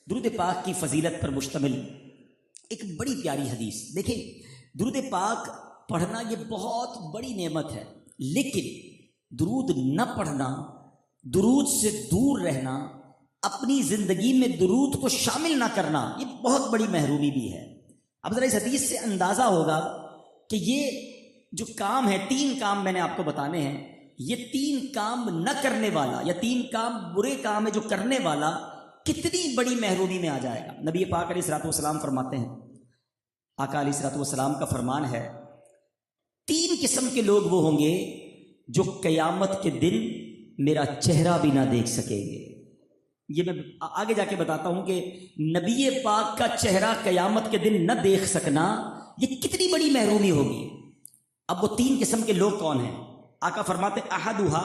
درود پاک کی فضیلت پر مشتمل ایک بڑی پیاری حدیث دیکھیں. درود پاک پڑھنا یہ بہت بڑی نعمت ہے، لیکن درود نہ پڑھنا، درود سے دور رہنا، اپنی زندگی میں درود کو شامل نہ کرنا، یہ بہت بڑی محرومی بھی ہے. اب ذرا اس حدیث سے اندازہ ہوگا کہ یہ جو کام ہے، 3 کام میں نے آپ کو بتانے ہیں، یہ 3 کام نہ کرنے والا یا 3 کام برے کام ہے جو کرنے والا کتنی بڑی محرومی میں آ جائے گا. نبی پاک علیہ الصلوۃ والسلام فرماتے ہیں، آقا علیہ الصلوۃ والسلام کا فرمان ہے، 3 قسم کے لوگ وہ ہوں گے جو قیامت کے دن میرا چہرہ بھی نہ دیکھ سکیں گے. یہ میں آگے جا کے بتاتا ہوں کہ نبی پاک کا چہرہ قیامت کے دن نہ دیکھ سکنا یہ کتنی بڑی محرومی ہوگی. اب وہ 3 قسم کے لوگ کون ہیں؟ آقا فرماتے احدھا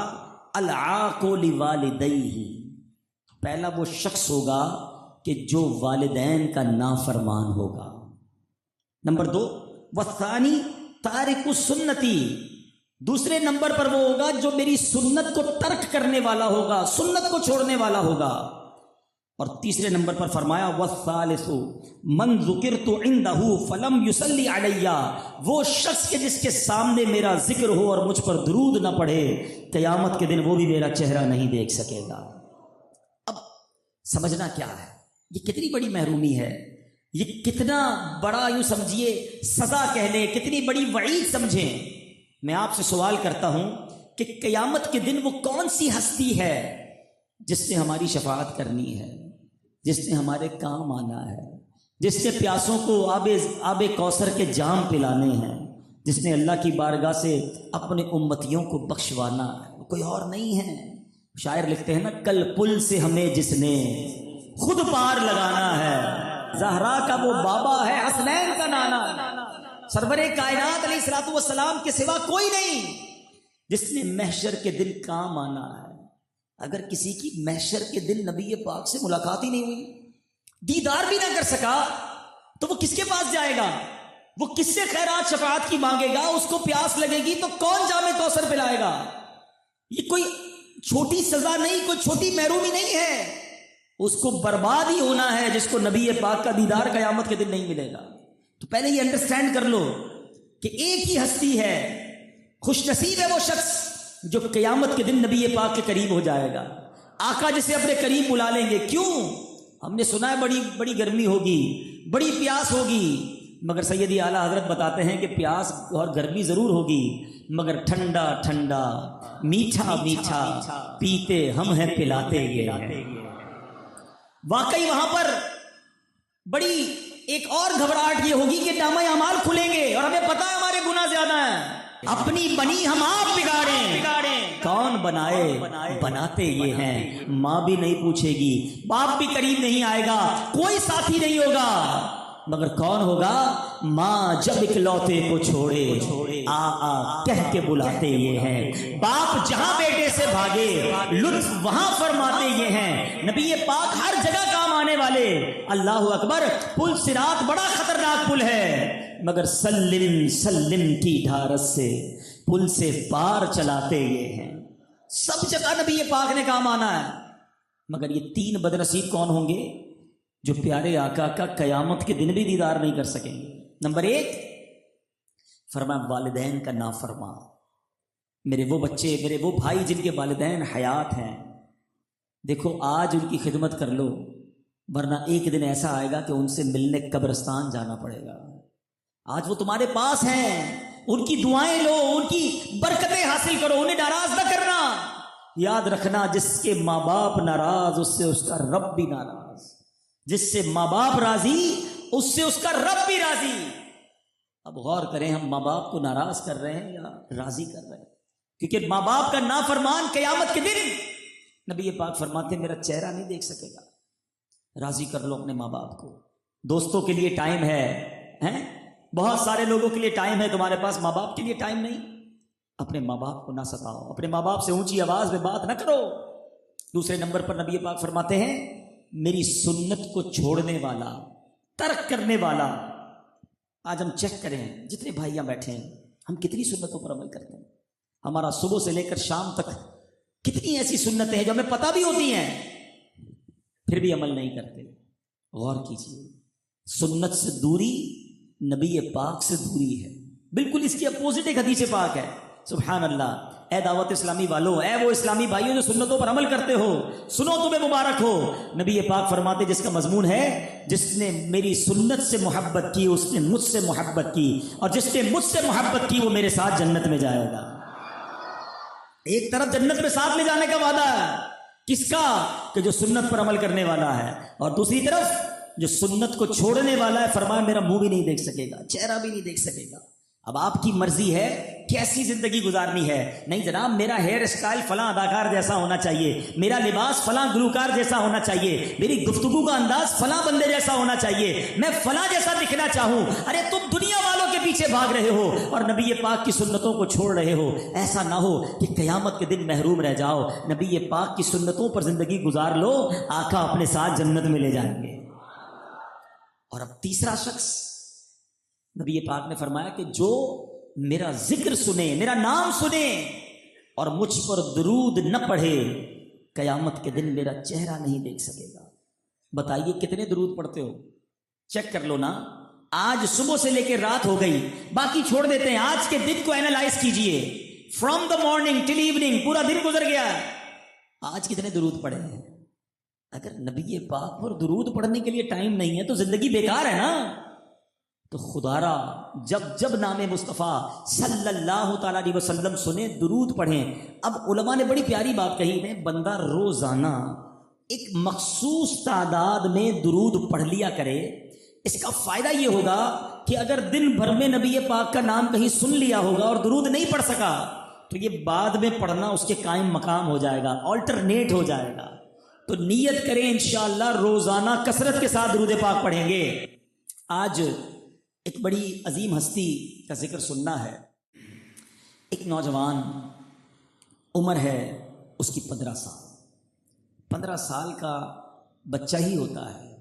العاق لوالدیہ، پہلا وہ شخص ہوگا کہ جو والدین کا نافرمان ہوگا. نمبر 2 والثانی تارک سنتی، دوسرے نمبر پر وہ ہوگا جو میری سنت کو ترک کرنے والا ہوگا، سنت کو چھوڑنے والا ہوگا. اور تیسرے نمبر پر فرمایا والثالث من ذکرت عنده فلم يصلی علی، وہ شخص کے جس کے سامنے میرا ذکر ہو اور مجھ پر درود نہ پڑھے، قیامت کے دن وہ بھی میرا چہرہ نہیں دیکھ سکے گا. اب سمجھنا کیا ہے، یہ کتنی بڑی محرومی ہے، یہ کتنا بڑا یوں سمجھیے سزا کہہ لیں، کتنی بڑی وعید سمجھیں. میں آپ سے سوال کرتا ہوں کہ قیامت کے دن وہ کون سی ہستی ہے جس نے ہماری شفاعت کرنی ہے، جس نے ہمارے کام آنا ہے، جس نے پیاسوں کو آب کوثر کے جام پلانے ہیں، جس نے اللہ کی بارگاہ سے اپنے امتیوں کو بخشوانا ہے، کوئی اور نہیں ہے. شاعر لکھتے ہیں نا، کل پل سے ہمیں جس نے خود پار لگانا ہے، زہرا کا وہ بابا ہے، حسنین کا نانا، سرور کائنات علیہ الصلوۃ والسلام کے سوا کوئی نہیں جس نے محشر کے دن کام آنا ہے. اگر کسی کی محشر کے دن نبی پاک سے ملاقات ہی نہیں ہوئی، دیدار بھی نہ کر سکا، تو وہ کس کے پاس جائے گا؟ وہ کس سے خیرات شفاعت کی مانگے گا؟ اس کو پیاس لگے گی تو کون جام کوثر پلائے گا؟ یہ کوئی چھوٹی سزا نہیں، کوئی چھوٹی محرومی نہیں ہے، اس کو برباد ہی ہونا ہے جس کو نبی پاک کا دیدار قیامت کے دن نہیں ملے گا. تو پہلے یہ انڈرسٹینڈ کر لو کہ ایک ہی ہستی ہے، خوش نصیب ہے وہ شخص جو قیامت کے دن نبی پاک کے قریب ہو جائے گا. آقا جسے اپنے قریب بلا لیں گے. کیوں؟ ہم نے سنا ہے بڑی بڑی گرمی ہوگی، بڑی پیاس ہوگی، مگر سیدی اعلیٰ حضرت بتاتے ہیں کہ پیاس اور گرمی ضرور ہوگی، مگر ٹھنڈا ٹھنڈا میٹھا میٹھا پیتے ہم ہیں پلاتے یہ ہیں. واقعی وہاں پر بڑی ایک اور گھبراہٹ یہ ہوگی کہ نامہ اعمال کھلیں گے اور ہمیں پتہ ہے ہمارے گناہ زیادہ ہیں. اپنی بنی ہم آپ بگاڑیں، کون بنائے بناتے یہ ہیں. ماں بھی نہیں پوچھے گی، باپ بھی قریب نہیں آئے گا، کوئی ساتھی نہیں ہوگا، مگر کون ہوگا؟ ماں جب اکلوتے کو چھوڑے آ کہہ کے بلاتے یہ ہیں. باپ جہاں بیٹے سے بھاگے لطف وہاں فرماتے یہ ہیں. نبی پاک ہر جگہ کام آنے والے. اللہ اکبر. پل صراط بڑا خطرناک پل ہے، مگر سلم سلم کی ڈھارس سے پل سے پار چلاتے یہ ہیں. سب جگہ نبی پاک نے کام آنا ہے، مگر یہ 3 بدنصیب کون ہوں گے جو پیارے آقا کا قیامت کے دن بھی دیدار نہیں کر سکیں گے؟ نمبر 1 فرمایا والدین کا نافرمان. میرے وہ بچے، میرے وہ بھائی جن کے والدین حیات ہیں، دیکھو آج ان کی خدمت کر لو، ورنہ ایک دن ایسا آئے گا کہ ان سے ملنے قبرستان جانا پڑے گا. آج وہ تمہارے پاس ہیں، ان کی دعائیں لو، ان کی برکتیں حاصل کرو، انہیں ناراض نہ کرنا. یاد رکھنا، جس کے ماں باپ ناراض اس سے اس کا رب بھی ناراض، جس سے ماں باپ راضی اس سے اس کا رب بھی راضی. اب غور کریں، ہم ماں باپ کو ناراض کر رہے ہیں یا راضی کر رہے ہیں؟ کیونکہ ماں باپ کا نافرمان قیامت کے دن نبی پاک فرماتے میرا چہرہ نہیں دیکھ سکے گا. راضی کر لو اپنے ماں باپ کو. دوستوں کے لیے ٹائم ہے، بہت سارے لوگوں کے لیے ٹائم ہے، تمہارے پاس ماں باپ کے لیے ٹائم نہیں. اپنے ماں باپ کو نہ ستاؤ، اپنے ماں باپ سے اونچی آواز میں بات نہ کرو. دوسرے نمبر پر نبی پاک فرماتے ہیں میری سنت کو چھوڑنے والا، ترک کرنے والا. آج ہم چیک کریں، جتنے بھائی یہاں بیٹھے ہیں، ہم کتنی سنتوں پر عمل کرتے ہیں؟ ہمارا صبح سے لے کر شام تک کتنی ایسی سنتیں ہیں جو ہمیں پتہ بھی ہوتی ہیں، پھر بھی عمل نہیں کرتے. غور کیجیے، سنت سے دوری نبی پاک سے دوری ہے، بالکل اس کی اپوزٹ ایک حدیث پاک ہے. سبحان اللہ. اے دعوت اسلامی والوں، اے وہ اسلامی بھائیوں جو سنتوں پر عمل کرتے ہو، سنو تمہیں مبارک ہو. نبی پاک فرماتے جس کا مضمون ہے جس نے میری سنت سے محبت کی اس نے مجھ سے محبت کی، اور جس نے مجھ سے محبت کی وہ میرے ساتھ جنت میں جائے گا. ایک طرف جنت میں ساتھ لے جانے کا وعدہ ہے کس کا؟ کہ جو سنت پر عمل کرنے والا ہے، اور دوسری طرف جو سنت کو چھوڑنے والا ہے فرمایا میرا منہ بھی نہیں دیکھ سکے گا، چہرہ بھی نہیں دیکھ سکے گا. اب آپ کی مرضی ہے کیسی زندگی گزارنی ہے. نہیں جناب، میرا ہیئر اسٹائل فلاں اداکار جیسا ہونا چاہیے، میرا لباس فلاں گلوکار جیسا ہونا چاہیے، میری گفتگو کا انداز فلاں بندے جیسا ہونا چاہیے، میں فلاں جیسا دکھنا چاہوں. ارے تم دنیا والوں کے پیچھے بھاگ رہے ہو اور نبی پاک کی سنتوں کو چھوڑ رہے ہو. ایسا نہ ہو کہ قیامت کے دن محروم رہ جاؤ. نبی پاک کی سنتوں پر زندگی گزار لو، آقا اپنے ساتھ جنت میں لے جائیں گے. اور اب تیسرا شخص نبی پاک نے فرمایا کہ جو میرا ذکر سنے، میرا نام سنے اور مجھ پر درود نہ پڑھے، قیامت کے دن میرا چہرہ نہیں دیکھ سکے گا. بتائیے کتنے درود پڑھتے ہو؟ چیک کر لو نا. آج صبح سے لے کے رات ہو گئی، باقی چھوڑ دیتے ہیں. آج کے دن کو اینالائز کیجئے، from the morning till evening, پورا دن گزر گیا، آج کتنے درود پڑھے ہیں؟ اگر نبی پاک پر درود پڑھنے کے لیے ٹائم نہیں ہے تو زندگی بیکار ہے نا. تو خدا را جب نام مصطفیٰ صلی اللہ تعالیٰ علیہ وسلم سنے درود پڑھیں. اب علماء نے بڑی پیاری بات کہی ہے، بندہ روزانہ ایک مخصوص تعداد میں درود پڑھ لیا کرے. اس کا فائدہ یہ ہوگا کہ اگر دن بھر میں نبی پاک کا نام کہیں سن لیا ہوگا اور درود نہیں پڑھ سکا تو یہ بعد میں پڑھنا اس کے قائم مقام ہو جائے گا، آلٹرنیٹ ہو جائے گا. تو نیت کریں انشاءاللہ روزانہ کثرت کے ساتھ درود پاک پڑھیں گے. آج ایک بڑی عظیم ہستی کا ذکر سننا ہے. ایک نوجوان، عمر ہے اس کی 15 سال. 15 سال کا بچہ ہی ہوتا ہے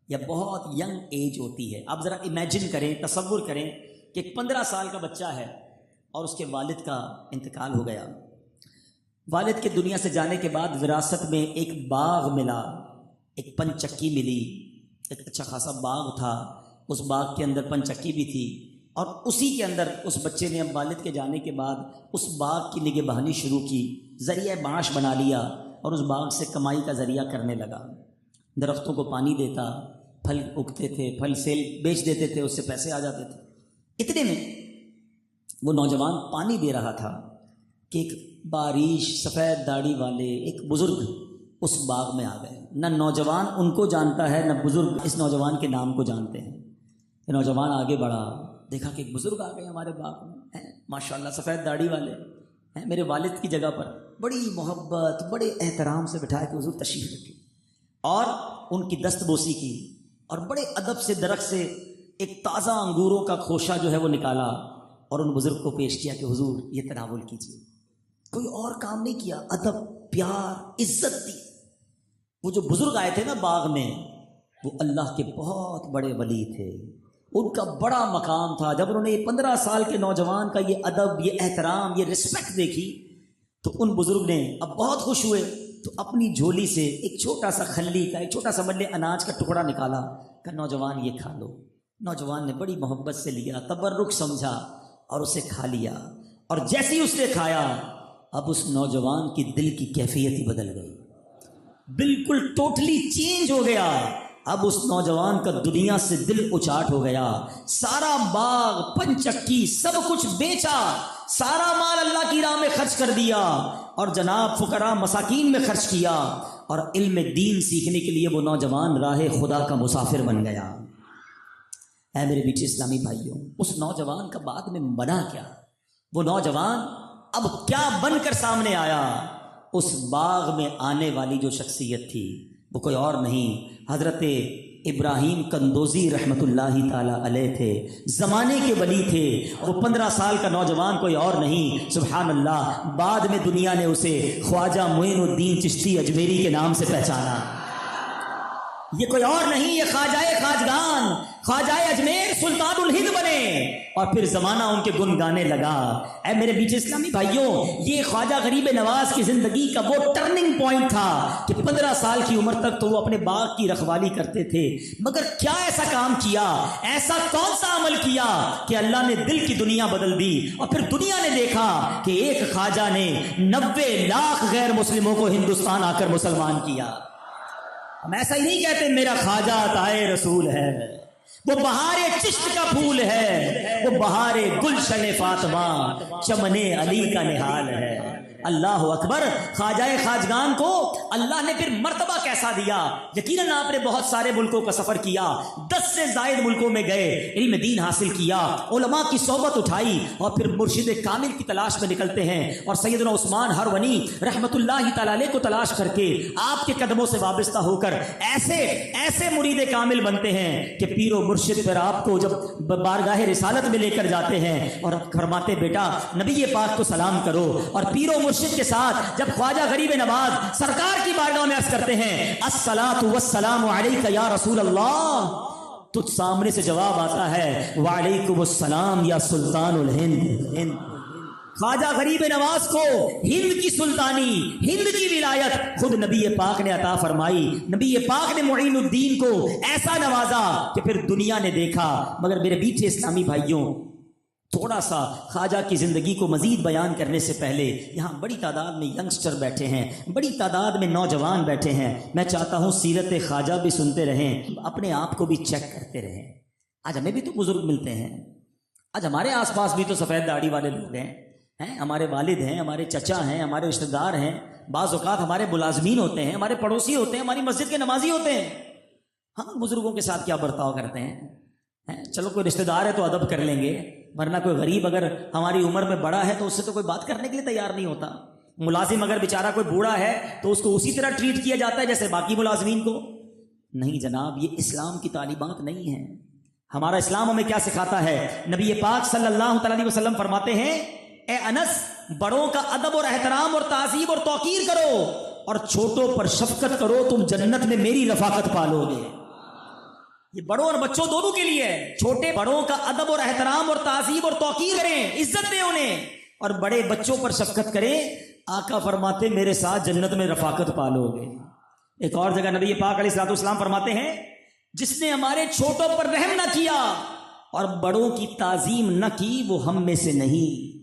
یا بہت ینگ ایج ہوتی ہے. آپ ذرا امیجن کریں، تصور کریں کہ ایک 15 سال کا بچہ ہے اور اس کے والد کا انتقال ہو گیا. والد کے دنیا سے جانے کے بعد وراثت میں ایک باغ ملا، ایک پن چکی ملی. ایک اچھا خاصا باغ تھا، اس باغ کے اندر پن چکی بھی تھی، اور اسی کے اندر اس بچے نے اب والد کے جانے کے بعد اس باغ کی نگہبانی شروع کی، ذریعہ معاش بنا لیا اور اس باغ سے کمائی کا ذریعہ کرنے لگا. درختوں کو پانی دیتا، پھل اگتے تھے، پھل سیل بیچ دیتے تھے، اس سے پیسے آ جاتے تھے. اتنے میں وہ نوجوان پانی دے رہا تھا کہ ایک باریش سفید داڑھی والے ایک بزرگ اس باغ میں آ گئے. نہ نوجوان ان کو جانتا ہے نہ بزرگ اس نوجوان کے نام کو جانتے ہیں. نوجوان آگے بڑھا، دیکھا کہ ایک بزرگ آ گئے ہمارے باغ میں، ماشاءاللہ سفید داڑھی والے ہیں، میرے والد کی جگہ پر. بڑی محبت، بڑے احترام سے بٹھایا کہ حضور تشریف رکھیں، اور ان کی دست بوسی کی، اور بڑے ادب سے درخت سے ایک تازہ انگوروں کا خوشہ جو ہے وہ نکالا اور ان بزرگ کو پیش کیا کہ حضور یہ تناول کیجیے. کوئی اور کام نہیں کیا، ادب، پیار، عزت دی. وہ جو بزرگ آئے تھے نا باغ میں، وہ اللہ کے بہت بڑے ولی تھے، ان کا بڑا مقام تھا. جب انہوں نے یہ 15 سال کے نوجوان کا یہ ادب، یہ احترام، یہ رسپیکٹ دیکھی تو ان بزرگ نے اب بہت خوش ہوئے. تو اپنی جھولی سے ایک چھوٹا سا کھلی کا، ایک چھوٹا سا ملے اناج کا ٹکڑا نکالا کہ نوجوان یہ کھا لو. نوجوان نے بڑی محبت سے لیا، تبرک سمجھا اور اسے کھا لیا. اور جیسے ہی اس نے کھایا، اب اس نوجوان کی دل کی کیفیت ہی بدل گئی، بالکل ٹوٹلی چینج ہو گیا. اب اس نوجوان کا دنیا سے دل اچاٹ ہو گیا. سارا باغ، پن چکی، سب کچھ بیچا، سارا مال اللہ کی راہ میں خرچ کر دیا اور جناب فقراء مساکین میں خرچ کیا، اور علم دین سیکھنے کے لیے وہ نوجوان راہ خدا کا مسافر بن گیا. اے میرے بیٹے اسلامی بھائیوں، اس نوجوان کا بعد میں بنا کیا؟ وہ نوجوان اب کیا بن کر سامنے آیا؟ اس باغ میں آنے والی جو شخصیت تھی وہ کوئی اور نہیں، حضرت ابراہیم کندوزی رحمۃ اللہ تعالی علیہ تھے. زمانے کے ولی تھے. وہ 15 سال کا نوجوان کوئی اور نہیں، سبحان اللہ. بعد میں دنیا نے اسے خواجہ معین الدین چشتی اجمیری کے نام سے پہچانا. یہ کوئی اور نہیں، یہ خواجائے خواجگان، خواجائے اجمیر سلطان الہند بنے اور پھر زمانہ ان کے گن گانے لگا۔ اے میرے بیچ اسلامی بھائیوں، یہ خواجہ غریب نواز کی زندگی کا وہ ٹرننگ پوائنٹ تھا کہ 15 سال کی عمر تک تو وہ اپنے باغ کی رکھوالی کرتے تھے، مگر کیا ایسا کام کیا، ایسا کون سا عمل کیا کہ اللہ نے دل کی دنیا بدل دی، اور پھر دنیا نے دیکھا کہ ایک خواجہ نے 90 لاکھ غیر مسلموں کو ہندوستان آ کر مسلمان کیا۔ ہم ایسا ہی نہیں کہتے میرا خواجہ عطائے رسول ہے، وہ بہار چشت کا پھول ہے، وہ بہار گلشن فاطمہ چمن علی کا نہال ہے۔ اللہ اکبر۔ خواجہ خواجگان کو اللہ نے پھر مرتبہ کیسا دیا۔ یقیناً آپ نے بہت سارے ملکوں کا سفر کیا، 10 سے زائد ملکوں میں گئے، علم دین حاصل کیا، علماء کی صحبت اٹھائی، اور پھر مرشد کامل کی تلاش میں نکلتے ہیں، اور سیدنا عثمان ہرونی رحمت اللہ تعالی علیہ کو تلاش کر کے آپ کے قدموں سے وابستہ ہو کر ایسے مرید کامل بنتے ہیں کہ پیر و مرشد پھر آپ کو جب بارگاہ رسالت میں لے کر جاتے ہیں اور فرماتے بیٹا نبی پاک کو سلام کرو، اور پیر و مرشد کے ساتھ جب خواجہ غریب نواز سرکار کی بارگاہ میں عرض کرتے ہیں الصلاۃ والسلام علیک یا رسول اللہ، تو سامنے سے جواب آتا ہے وعلیکم السلام یا سلطان الہند۔ خواجہ غریب نواز کو ہند کی سلطانی، ہند کی ولایت خود نبی پاک نے عطا فرمائی۔ نبی پاک نے معین الدین کو ایسا نوازا کہ پھر دنیا نے دیکھا۔ مگر میرے بیٹھے اسلامی بھائیوں، تھوڑا سا خواجہ کی زندگی کو مزید بیان کرنے سے پہلے یہاں بڑی تعداد میں ینگسٹر بیٹھے ہیں، بڑی تعداد میں نوجوان بیٹھے ہیں، میں چاہتا ہوں سیرت خواجہ بھی سنتے رہیں، اپنے آپ کو بھی چیک کرتے رہیں۔ آج ہمیں بھی تو بزرگ ملتے ہیں، آج ہمارے آس پاس بھی تو سفید داڑھی والے لوگ ہیں، ہمارے والد ہیں، ہمارے چچا ہیں، ہمارے رشتہ دار ہیں، بعض اوقات ہمارے ملازمین ہوتے ہیں، ہمارے پڑوسی ہوتے ہیں، ہماری مسجد کے نمازی ہوتے ہیں۔ ہم بزرگوں کے ساتھ کیا برتاؤ کرتے ہیں؟ چلو کوئی رشتہ دار ہے تو ادب کر لیں گے، ورنہ کوئی غریب اگر ہماری عمر میں بڑا ہے تو اس سے تو کوئی بات کرنے کے لیے تیار نہیں ہوتا۔ ملازم اگر بیچارہ کوئی بوڑھا ہے تو اس کو اسی طرح ٹریٹ کیا جاتا ہے جیسے باقی ملازمین کو۔ نہیں جناب، یہ اسلام کی تعلیمات نہیں ہیں۔ ہمارا اسلام ہمیں کیا سکھاتا ہے؟ نبی پاک صلی اللہ علیہ وسلم فرماتے ہیں اے انس، بڑوں کا ادب اور احترام اور تعظیم اور توقیر کرو، اور چھوٹوں پر شفقت کرو، تم جنت میں میری رفاقت پالو گے۔ یہ بڑوں اور بچوں دونوں کے لیے ہے۔ چھوٹے بڑوں کا ادب اور احترام اور تعظیم اور توقیر کریں، عزت دیں انہیں، اور بڑے بچوں پر شفقت کریں۔ آقا فرماتے میرے ساتھ جنت میں رفاقت پالو گے۔ ایک اور جگہ نبی پاک علیہ الصلوۃ والسلام فرماتے ہیں جس نے ہمارے چھوٹوں پر رحم نہ کیا اور بڑوں کی تعظیم نہ کی وہ ہم میں سے نہیں۔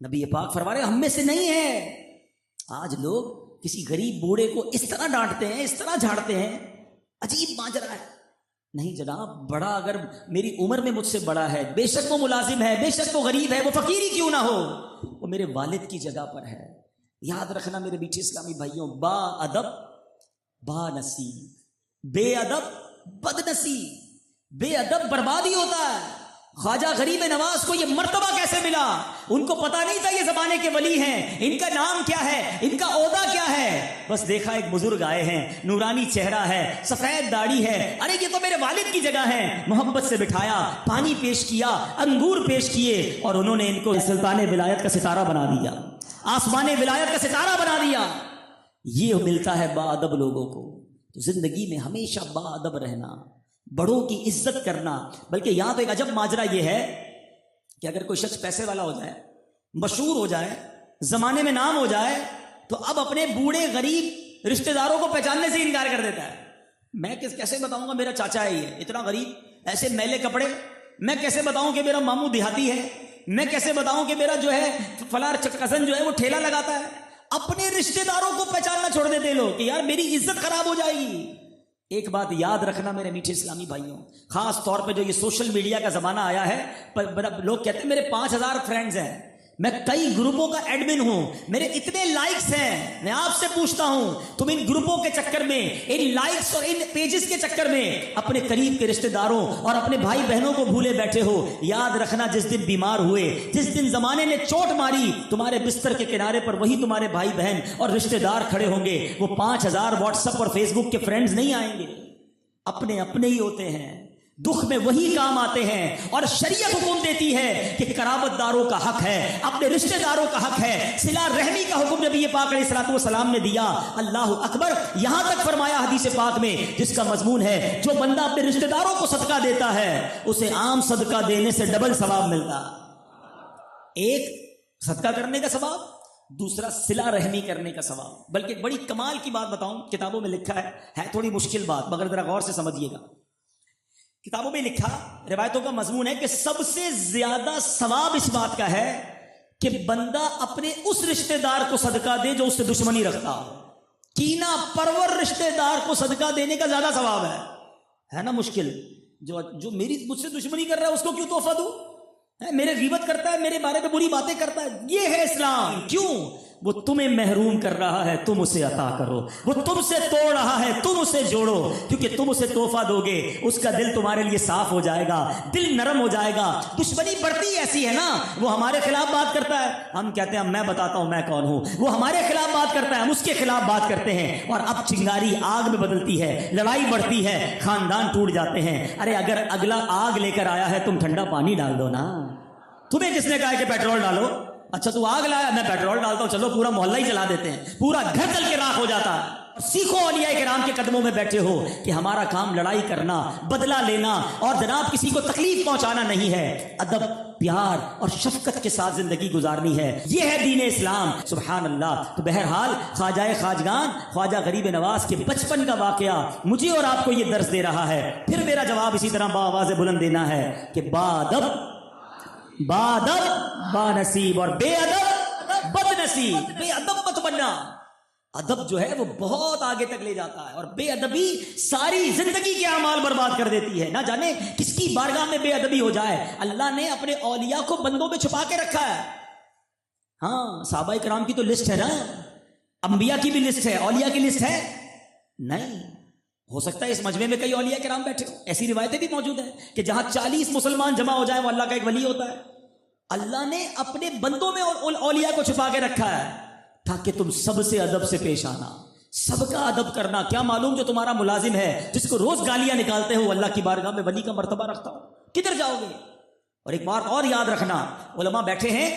نبی پاک فرما رہے ہم میں سے نہیں ہے۔ آج لوگ کسی غریب بوڑھے کو اس طرح ڈانٹتے ہیں، اس طرح جھاڑتے ہیں، عجیب ماجرا ہے۔ نہیں جناب، بڑا اگر میری عمر میں مجھ سے بڑا ہے، بے شک وہ ملازم ہے، بے شک وہ غریب ہے، وہ فقیر ہی کیوں نہ ہو، وہ میرے والد کی جگہ پر ہے۔ یاد رکھنا میرے بیٹھے اسلامی بھائیوں، با ادب با نصیب، بے ادب بد نصیب، بے ادب بربادی ہوتا ہے۔ خواجہ غریب نواز کو یہ مرتبہ کیسے ملا؟ ان کو پتا نہیں تھا یہ زمانے کے ولی ہیں، ان کا نام کیا ہے، ان کا عہدہ کیا ہے۔ بس دیکھا ایک بزرگ آئے ہیں، نورانی چہرہ ہے، سفید داڑھی ہے، ارے یہ تو میرے والد کی جگہ ہے۔ محبت سے بٹھایا، پانی پیش کیا، انگور پیش کیے، اور انہوں نے ان کو سلطان ولایت کا ستارہ بنا دیا، آسمان ولایت کا ستارہ بنا دیا۔ یہ ملتا ہے با ادب لوگوں کو۔ تو زندگی میں ہمیشہ با ادب رہنا، بڑوں کی عزت کرنا۔ بلکہ یہاں تو ایک عجب ماجرا یہ ہے کہ اگر کوئی شخص پیسے والا ہو جائے، مشہور ہو جائے، زمانے میں نام ہو جائے، تو اب اپنے بوڑھے غریب رشتہ داروں کو پہچاننے سے انکار کر دیتا ہے۔ میں کیسے بتاؤں گا میرا چاچا ہے یہ اتنا غریب، ایسے میلے کپڑے، میں کیسے بتاؤں کہ میرا ماموں دیہاتی ہے، میں کیسے بتاؤں کہ میرا جو ہے فلاں کزن جو ہے وہ ٹھیلا لگاتا ہے۔ اپنے رشتہ داروں کو پہچاننا چھوڑ دیتے لوگ کہ یار میری عزت خراب ہو جائے گی۔ ایک بات یاد رکھنا میرے میٹھے اسلامی بھائیوں، خاص طور پہ جو یہ سوشل میڈیا کا زمانہ آیا ہے، لوگ کہتے ہیں میرے 5000 فرینڈز ہیں، میں کئی گروپوں کا ایڈمن ہوں، میرے اتنے لائکس ہیں۔ میں آپ سے پوچھتا ہوں تم ان گروپوں کے چکر میں، ان لائکس اور ان پیجز کے چکر میں اپنے قریب کے رشتہ داروں اور اپنے بھائی بہنوں کو بھولے بیٹھے ہو۔ یاد رکھنا جس دن بیمار ہوئے، جس دن زمانے نے چوٹ ماری، تمہارے بستر کے کنارے پر وہی تمہارے بھائی بہن اور رشتہ دار کھڑے ہوں گے۔ وہ 5000 واٹس ایپ اور فیس بک کے فرینڈز نہیں آئیں گے، اپنے ہی ہوتے ہیں۔ دکھ میں وہی کام آتے ہیں، اور شریعت حکم دیتی ہے کہ قرابت داروں کا حق ہے، اپنے رشتہ داروں کا حق ہے، صلہ رحمی کا حکم نبی پاک علیہ الصلوۃ والسلام نے دیا۔ اللہ اکبر، یہاں تک فرمایا حدیث پاک میں، جس کا مضمون ہے جو بندہ اپنے رشتہ داروں کو صدقہ دیتا ہے اسے عام صدقہ دینے سے ڈبل ثواب ملتا۔ ایک صدقہ کرنے کا ثواب، دوسرا صلہ رحمی کرنے کا ثواب۔ بلکہ بڑی کمال کی بات بتاؤں، کتابوں میں لکھا ہے تھوڑی مشکل بات مگر ذرا غور سے سمجھیے گا۔ کتابوں میں لکھا، روایتوں کا مضمون ہے کہ سب سے زیادہ ثواب اس بات کا ہے کہ بندہ اپنے اس رشتہ دار کو صدقہ دے جو اس سے دشمنی رکھتا ہو۔ کینہ پرور رشتہ دار کو صدقہ دینے کا زیادہ ثواب ہے نا مشکل۔ جو مجھ سے دشمنی کر رہا ہے اس کو کیوں تحفہ دوں؟ میرے غیبت کرتا ہے، میرے بارے میں بری باتیں کرتا ہے، یہ ہے اسلام۔ کیوں؟ وہ تمہیں محروم کر رہا ہے، تم اسے عطا کرو۔ وہ تم سے توڑ رہا ہے، تم اسے جوڑو، کیونکہ تم اسے تحفہ دو گے اس کا دل تمہارے لیے صاف ہو جائے گا، دل نرم ہو جائے گا۔ دشمنی بڑھتی ایسی ہے نا، وہ ہمارے خلاف بات کرتا ہے، ہم کہتے ہیں میں بتاتا ہوں میں کون ہوں، وہ ہمارے خلاف بات کرتا ہے، ہم اس کے خلاف بات کرتے ہیں، اور اب چنگاری آگ میں بدلتی ہے، لڑائی بڑھتی ہے، خاندان ٹوٹ جاتے ہیں۔ ارے اگر اگلا آگ لے کر آیا ہے تم ٹھنڈا پانی ڈال دو نا۔ تمہیں کس نے کہا ہے کہ پیٹرول ڈالو؟ اچھا تو آگ لایا، میں پیٹرول ڈالتا ہوں، چلو پورا محلہ ہی جلا دیتے ہیں، پورا گھر جل کے راکھ ہو جاتا ہے۔ سیکھو اولیاء کرام کے قدموں میں بیٹھے ہو کہ ہمارا کام لڑائی کرنا، بدلہ لینا اور جناب کسی کو تکلیف پہنچانا نہیں ہے۔ ادب، پیار اور شفقت کے ساتھ زندگی گزارنی ہے، یہ ہے دین اسلام۔ سبحان اللہ۔ تو بہرحال خواجہ خواجگان خواجہ غریب نواز کے بچپن کا واقعہ مجھے اور آپ کو یہ درس دے رہا ہے۔ پھر میرا جواب اسی طرح بآواز بلند دینا ہے کہ بادب با نصیب اور بے ادب بد نصیب۔ بے ادب مت بننا، ادب جو ہے وہ بہت آگے تک لے جاتا ہے، اور بے ادبی ساری زندگی کے اعمال برباد کر دیتی ہے۔ نہ جانے کس کی بارگاہ میں بے ادبی ہو جائے۔ اللہ نے اپنے اولیاء کو بندوں میں چھپا کے رکھا ہے۔ ہاں، صحابہ کرام کی تو لسٹ ہے نا، انبیاء کی بھی لسٹ ہے، اولیاء کی لسٹ ہے نہیں؟ ہو سکتا ہے اس مجمع میں کئی اولیاء کرام بیٹھے ہو، ایسی روایتیں بھی موجود ہیں کہ جہاں 40 مسلمان جمع ہو جائیں وہ اللہ کا ایک ولی ہوتا ہے۔ اللہ نے اپنے بندوں میں اولیاء کو چھپا کے رکھا ہے تاکہ تم سب سے ادب سے پیش آنا، سب کا ادب کرنا۔ کیا معلوم جو تمہارا ملازم ہے جس کو روز گالیاں نکالتے ہو اللہ کی بارگاہ میں ولی کا مرتبہ رکھتا ہو، کدھر جاؤ گے؟ اور ایک بات اور یاد رکھنا، علماء بیٹھے ہیں،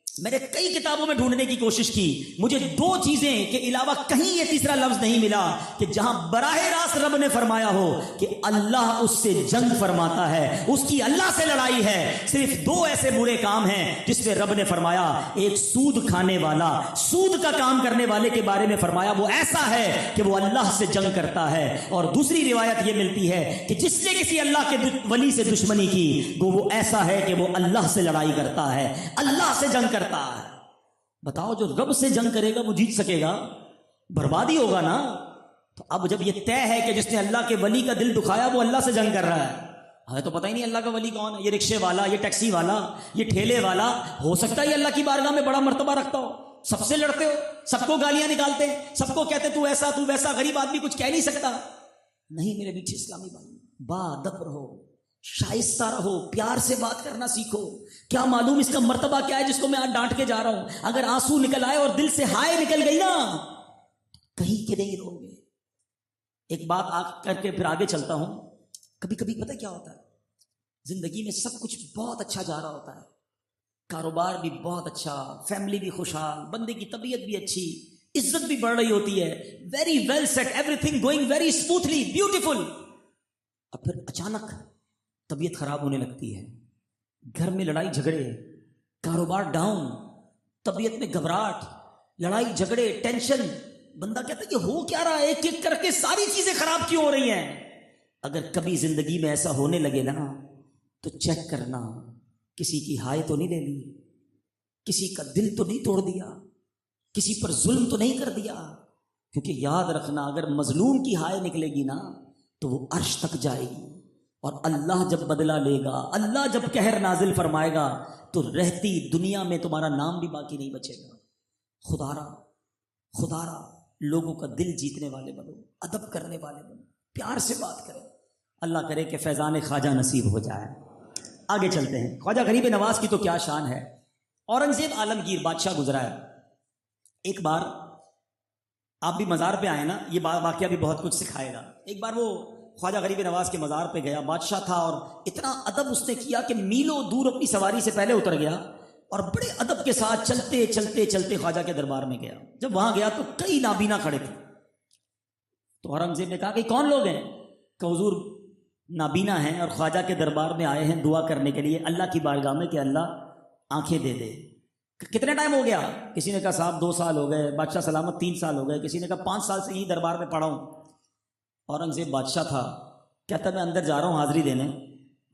میں نے کئی کتابوں میں ڈھونڈنے کی کوشش کی، مجھے 2 چیزیں کے علاوہ کہیں یہ تیسرا لفظ نہیں ملا کہ جہاں براہ راست رب نے فرمایا ہو کہ اللہ اس سے جنگ فرماتا ہے، اس کی اللہ سے لڑائی ہے۔ صرف 2 ایسے برے کام ہیں جس میں رب نے فرمایا، ایک سود کھانے والا، سود کا کام کرنے والے کے بارے میں فرمایا وہ ایسا ہے کہ وہ اللہ سے جنگ کرتا ہے، اور دوسری روایت یہ ملتی ہے کہ جس نے کسی اللہ کے ولی سے دشمنی کی وہ ایسا ہے کہ وہ اللہ سے لڑائی کرتا ہے، اللہ سے جنگ کرتا ہے۔ بتاؤ جو رب سے جنگ کرے گا وہ جیت سکے گا؟ بربادی ہوگا نا۔ تو اب جب یہ طے ہے کہ جس نے اللہ کے ولی کا دل دکھایا وہ اللہ سے جنگ کر رہا ہے، ہمیں تو پتہ ہی نہیں اللہ کا ولی کون ہے۔ یہ رکشے والا، یہ ٹیکسی والا، یہ ٹھیلے والا، ہو سکتا ہے یہ اللہ کی بارگاہ میں بڑا مرتبہ رکھتا ہو، سب سے لڑتے ہو، سب کو گالیاں نکالتے ہیں، سب کو کہتے تو ایسا تو ویسا، غریب آدمی کچھ کہہ نہیں سکتا۔ نہیں میرے میٹھے اسلامی بھائی، باادب رہو، شائستہ رہو، پیار سے بات کرنا سیکھو۔ کیا معلوم اس کا مرتبہ کیا ہے جس کو میں آج ڈانٹ کے جا رہا ہوں۔ اگر آنسو نکل آئے اور دل سے ہائے نکل گئی نا، کہیں کے نہیں رو گے۔ ایک بات کر کے پھر آگے چلتا ہوں۔ کبھی کبھی پتہ کیا ہوتا ہے، زندگی میں سب کچھ بہت اچھا جا رہا ہوتا ہے، کاروبار بھی بہت اچھا، فیملی بھی خوشحال، بندے کی طبیعت بھی اچھی، عزت بھی بڑھ رہی ہوتی ہے، very well set, everything going very smoothly, beautiful. اب پھر اچانک طبیعت خراب ہونے لگتی ہے، گھر میں لڑائی جھگڑے، کاروبار ڈاؤن، طبیعت میں گھبراہٹ، لڑائی جھگڑے، ٹینشن۔ بندہ کہتا ہے کہ ہو کیا رہا ہے، ایک ایک کر کے ساری چیزیں خراب کیوں ہو رہی ہیں؟ اگر کبھی زندگی میں ایسا ہونے لگے نا تو چیک کرنا، کسی کی ہائے تو نہیں لے لی، کسی کا دل تو نہیں توڑ دیا، کسی پر ظلم تو نہیں کر دیا۔ کیونکہ یاد رکھنا، اگر مظلوم کی ہائے نکلے گی نا تو وہ عرش تک جائے گی، اور اللہ جب بدلہ لے گا، اللہ جب قہر نازل فرمائے گا تو رہتی دنیا میں تمہارا نام بھی باقی نہیں بچے گا۔ خدا را لوگوں کا دل جیتنے والے بنو، ادب کرنے والے بنو، پیار سے بات کریں۔ اللہ کرے کہ فیضان خواجہ نصیب ہو جائے۔ آگے چلتے ہیں۔ خواجہ غریب نواز کی تو کیا شان ہے۔ اورنگزیب عالمگیر بادشاہ گزرا ہے۔ ایک بار آپ بھی مزار پہ آئے نا، یہ واقعہ بھی بہت کچھ سکھائے گا۔ ایک بار وہ خواجہ غریب نواز کے مزار پہ گیا، بادشاہ تھا، اور اتنا ادب اس نے کیا کہ میلوں دور اپنی سواری سے پہلے اتر گیا اور بڑے ادب کے ساتھ چلتے چلتے چلتے خواجہ کے دربار میں گیا۔ جب وہاں گیا تو کئی نابینا کھڑے تھے، تو اورنگزیب نے کہا کہ کون لوگ ہیں؟ کہ حضور نابینا ہیں اور خواجہ کے دربار میں آئے ہیں دعا کرنے کے لیے اللہ کی بارگاہ میں کہ اللہ آنکھیں دے دے۔ کتنے ٹائم ہو گیا؟ کسی نے کہا صاحب 2 سال ہو گئے، بادشاہ سلامت 3 سال ہو گئے، کسی نے کہا 5 سال سے یہی دربار میں پڑا ہوں۔ اورنگزیب بادشاہ تھا، کہتا میں اندر جا رہا ہوں حاضری دینے،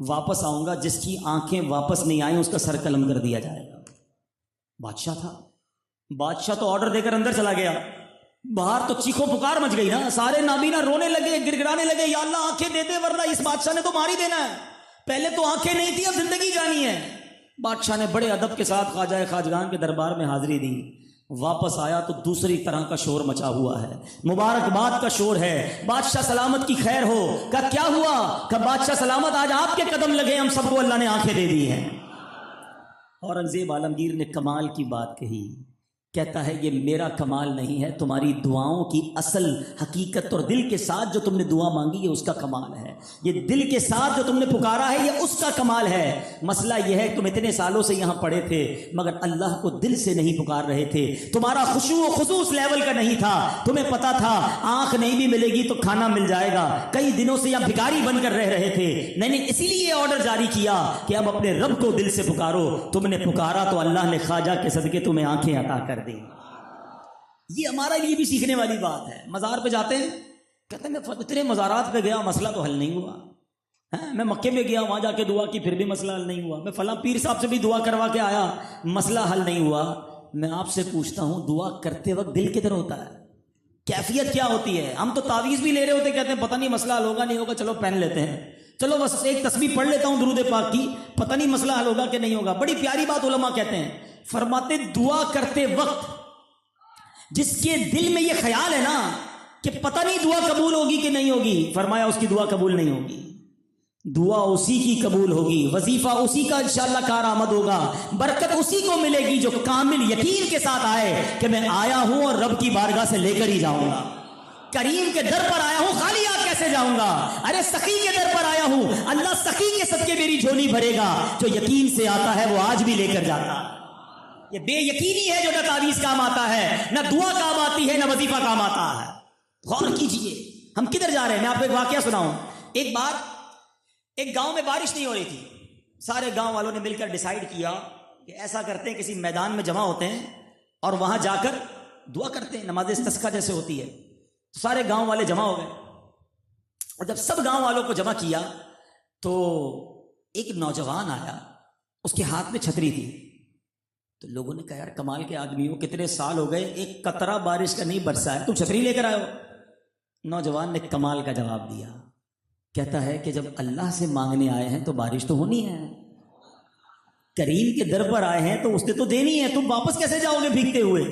واپس آؤں گا، جس کی آنکھیں واپس نہیں آئیں اس کا سر قلم کر دیا جائے گا۔ بادشاہ تھا، بادشاہ تو آرڈر دے کر اندر چلا گیا، باہر تو چیخو پکار مچ گئی نا، سارے نابینا رونے لگے، گر گرانے لگے، یا اللہ آنکھیں دے دے ورنہ اس بادشاہ نے تو مار ہی دینا ہے، پہلے تو آنکھیں نہیں تھی اب زندگی جانی ہے۔ بادشاہ نے بڑے ادب کے ساتھ خواجہ خواجگان کے دربار میں حاضری دی، واپس آیا تو دوسری طرح کا شور مچا ہوا ہے، مبارکباد کا شور ہے، بادشاہ سلامت کی خیر ہو۔ کہا کیا ہوا؟ کہ بادشاہ سلامت آج آپ کے قدم لگے، ہم سب کو اللہ نے آنکھیں دے دی ہیں۔ اورنگزیب عالمگیر نے کمال کی بات کہی، کہتا ہے یہ میرا کمال نہیں ہے، تمہاری دعاؤں کی اصل حقیقت اور دل کے ساتھ جو تم نے دعا مانگی یہ اس کا کمال ہے، یہ دل کے ساتھ جو تم نے پکارا ہے یہ اس کا کمال ہے۔ مسئلہ یہ ہے تم اتنے سالوں سے یہاں پڑے تھے مگر اللہ کو دل سے نہیں پکار رہے تھے، تمہارا خشوع و خضوع اس لیول کا نہیں تھا، تمہیں پتا تھا آنکھ نہیں بھی ملے گی تو کھانا مل جائے گا، کئی دنوں سے یہاں بھکاری بن کر رہ رہے تھے، میں نے اسی لیے آرڈر جاری کیا کہ اب اپنے رب کو دل سے پکارو، تم نے پکارا تو اللہ نے خواجہ کے صدقے تمہیں آنکھیں عطا کر دی۔ یہ ہمارے لیے بھی سیکھنے والی بات ہے۔ مزار پہ جاتے ہیں، کہتے ہیں میں اتنے مزارات پہ گیا مسئلہ تو حل نہیں ہوا، میں مکے میں گیا وہاں جا کے دعا کی پھر بھی مسئلہ حل نہیں ہوا، میں فلاں پیر صاحب سے بھی دعا کروا کے آیا مسئلہ حل نہیں ہوا۔ میں آپ سے پوچھتا ہوں دعا کرتے وقت دل کدھر ہوتا ہے؟ کیفیت کیا ہوتی ہے؟ ہم تو تعویذ بھی لے رہے ہوتے، کہتے ہیں پتہ نہیں مسئلہ حل ہوگا نہیں ہوگا، چلو پہن لیتے ہیں، چلو بس ایک تسبیح پڑھ لیتا ہوں درود پاک کی، پتہ نہیں مسئلہ حل ہوگا کہ نہیں ہوگا۔ بڑی پیاری بات علماء کہتے ہیں، فرماتے دعا کرتے وقت جس کے دل میں یہ خیال ہے نا کہ پتہ نہیں دعا قبول ہوگی کہ نہیں ہوگی، فرمایا اس کی دعا قبول نہیں ہوگی، دعا اسی کی قبول ہوگی، وظیفہ اسی کا انشاءاللہ کارآمد ہوگا، برکت اسی کو ملے گی جو کامل یقین کے ساتھ آئے کہ میں آیا ہوں اور رب کی بارگاہ سے لے کر ہی جاؤں گا، کریم کے در پر آیا ہوں خالی ہاتھ کیسے جاؤں گا، ارے سخی کے در پر آیا ہوں اللہ سخی کے صدقے میری جھولی بھرے گا، جو یقین سے آتا ہے وہ آج بھی لے کر جاتا ہے۔ یہ بے یقینی ہے جو نہ تعویذ کام آتا ہے، نہ دعا کام آتی ہے، نہ وظیفہ کام آتا ہے۔ غور کیجئے ہم کدھر جا رہے ہیں۔ میں آپ کو ایک واقعہ سناؤں۔ ایک بار ایک گاؤں میں بارش نہیں ہو رہی تھی، سارے گاؤں والوں نے مل کر ڈیسائیڈ کیا کہ ایسا کرتے ہیں کسی میدان میں جمع ہوتے ہیں اور وہاں جا کر دعا کرتے ہیں، نماز استسقاء جیسے ہوتی ہے۔ تو سارے گاؤں والے جمع ہو گئے اور جب سب گاؤں والوں کو جمع کیا تو ایک نوجوان آیا، اس کے ہاتھ میں چھتری تھی، تو لوگوں نے کہا یار کمال کے آدمی ہو، کتنے سال ہو گئے ایک قطرہ بارش کا نہیں برسا ہے، تم چھتری لے کر آئے ہو۔ نوجوان نے کمال کا جواب دیا، کہتا ہے کہ جب اللہ سے مانگنے آئے ہیں تو بارش تو ہونی ہے، کریم کے در پر آئے ہیں تو اس نے تو دینی ہے، تم واپس کیسے جاؤ گے بھیگتے ہوئے؟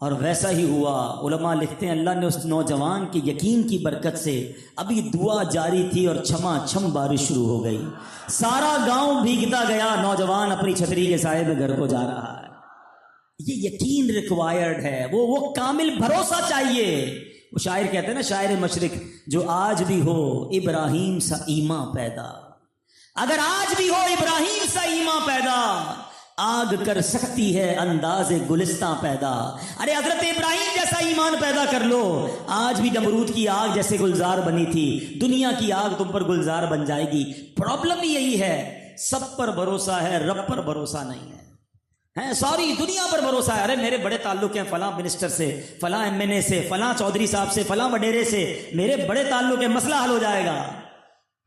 اور ویسا ہی ہوا۔ علماء لکھتے ہیں اللہ نے اس نوجوان کے یقین کی برکت سے ابھی دعا جاری تھی اور چھما چھم بارش شروع ہو گئی، سارا گاؤں بھیگتا گیا، نوجوان اپنی چھتری کے سائے میں گھر کو جا رہا ہے۔ یہ یقین ریکوائرڈ ہے، وہ کامل بھروسہ چاہیے۔ وہ شاعر کہتے ہیں نا، شاعر مشرق، جو آج بھی ہو ابراہیم سا ایمان پیدا، اگر آج بھی ہو ابراہیم سا ایمان پیدا، آگ کر سکتی ہے انداز گلستاں پیدا۔ ارے حضرت ابراہیم جیسا ایمان پیدا کر لو، آج بھی نمرود کی آگ جیسے گلزار بنی تھی، دنیا کی آگ تم پر گلزار بن جائے گی۔ پرابلم یہی ہے، سب پر بھروسہ ہے، رب پر بھروسہ نہیں ہے، ساری دنیا پر بھروسہ ہے۔ ارے میرے بڑے تعلق ہیں فلاں منسٹر سے، فلاں ایم این اے سے، فلاں چودھری صاحب سے، فلاں وڈیرے سے، میرے بڑے تعلق ہے، مسئلہ حل ہو جائے گا۔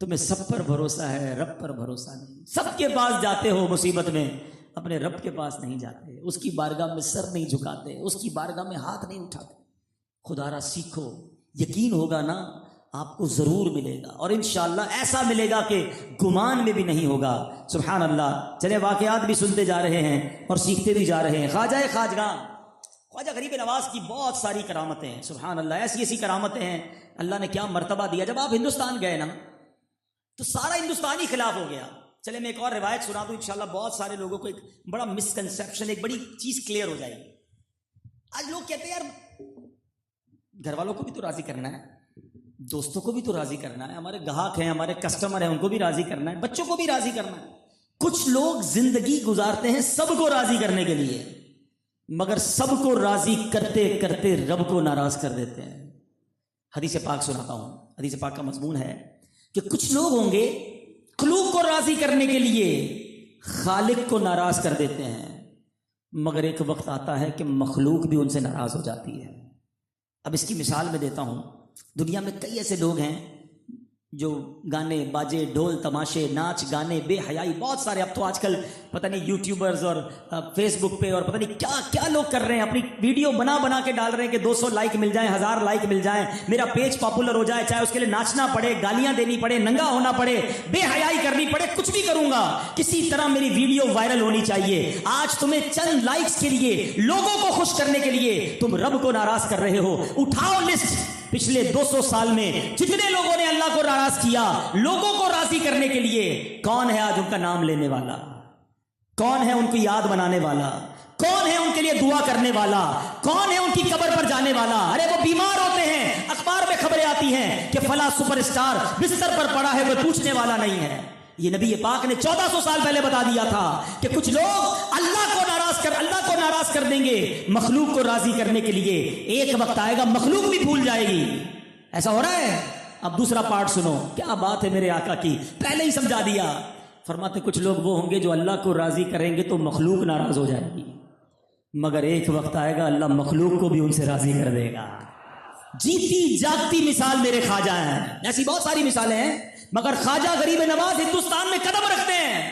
تمہیں سب پر بھروسہ ہے، رب پر بھروسہ نہیں۔ سب کے پاس جاتے ہو مصیبت میں، اپنے رب کے پاس نہیں جاتے، اس کی بارگاہ میں سر نہیں جھکاتے، اس کی بارگاہ میں ہاتھ نہیں اٹھاتے۔ خدا را سیکھو، یقین ہوگا نا آپ کو ضرور ملے گا، اور انشاءاللہ ایسا ملے گا کہ گمان میں بھی نہیں ہوگا۔ سبحان اللہ۔ چلے واقعات بھی سنتے جا رہے ہیں اور سیکھتے بھی جا رہے ہیں۔ خواجہ خواجگاں خواجہ غریب نواز کی بہت ساری کرامتیں ہیں، سبحان اللہ، ایسی ایسی کرامتیں ہیں، اللہ نے کیا مرتبہ دیا۔ جب آپ ہندوستان گئے نا تو سارا ہندوستان ہی خلاف ہو گیا۔ چلے میں ایک اور روایت سنا دوں، انشاءاللہ بہت سارے لوگوں کو ایک بڑا مسکنسیپشن، ایک بڑی چیز کلیئر ہو جائے گی۔ آج لوگ کہتے ہیں یار گھر والوں کو بھی تو راضی کرنا ہے، دوستوں کو بھی تو راضی کرنا ہے, ہمارے گاہک ہیں, ہمارے کسٹمر ہیں, ان کو بھی راضی کرنا ہے, بچوں کو بھی راضی کرنا ہے. کچھ لوگ زندگی گزارتے ہیں سب کو راضی کرنے کے لیے, مگر سب کو راضی کرتے کرتے رب کو ناراض کر دیتے ہیں. حدیث پاک سناتا ہوں, حدیث پاک کا مضمون ہے کہ کچھ لوگ ہوں گے مخلوق کو راضی کرنے کے لیے خالق کو ناراض کر دیتے ہیں, مگر ایک وقت آتا ہے کہ مخلوق بھی ان سے ناراض ہو جاتی ہے. اب اس کی مثال میں دیتا ہوں. دنیا میں کئی ایسے لوگ ہیں جو گانے باجے ڈھول تماشے ناچ گانے بے حیائی بہت سارے, اب تو آج کل پتہ نہیں یوٹیوبرز اور فیس بک پہ اور پتہ نہیں کیا کیا لوگ کر رہے ہیں, اپنی ویڈیو بنا کے ڈال رہے ہیں کہ 200 لائک مل جائیں, 1000 لائک مل جائیں, میرا پیج پاپولر ہو جائے, چاہے اس کے لیے ناچنا پڑے, گالیاں دینی پڑے, ننگا ہونا پڑے, بے حیائی کرنی پڑے, کچھ بھی کروں گا, کسی طرح میری ویڈیو وائرل ہونی چاہیے. آج تمہیں چند لائکس کے لیے, لوگوں کو خوش کرنے کے لیے تم رب کو ناراض کر رہے ہو. اٹھاؤ لسٹ پچھلے 200 سال میں جتنے لوگوں نے اللہ کو ناراض کیا, لوگوں کو راضی کرنے کے لیے, کون ہے آج ان کا نام لینے والا, کون ہے ان کو یاد بنانے والا, کون ہے ان کے لیے دعا کرنے والا, کون ہے ان کی قبر پر جانے والا. ارے وہ بیمار ہوتے ہیں, اخبار میں خبریں آتی ہیں کہ فلاں سپر اسٹار بستر پر پڑا ہے, وہ پوچھنے والا نہیں ہے. یہ نبی پاک نے 1400 سال پہلے بتا دیا تھا کہ کچھ لوگ اللہ کو ناراض کر دیں گے مخلوق کو راضی کرنے کے لیے. ایک وقت آئے گا مخلوق بھی بھول جائے گی. ایسا ہو رہا ہے. اب دوسرا پارٹ سنو, کیا بات ہے میرے آقا کی, پہلے ہی سمجھا دیا. فرماتے کچھ لوگ وہ ہوں گے جو اللہ کو راضی کریں گے تو مخلوق ناراض ہو جائے گی, مگر ایک وقت آئے گا اللہ مخلوق کو بھی ان سے راضی کر دے گا. جیتی جاگتی مثال میرے خواجہ ہیں, ایسی بہت ساری مثالیں ہیں, مگر خواجہ غریب نواز ہندوستان میں قدم رکھتے ہیں.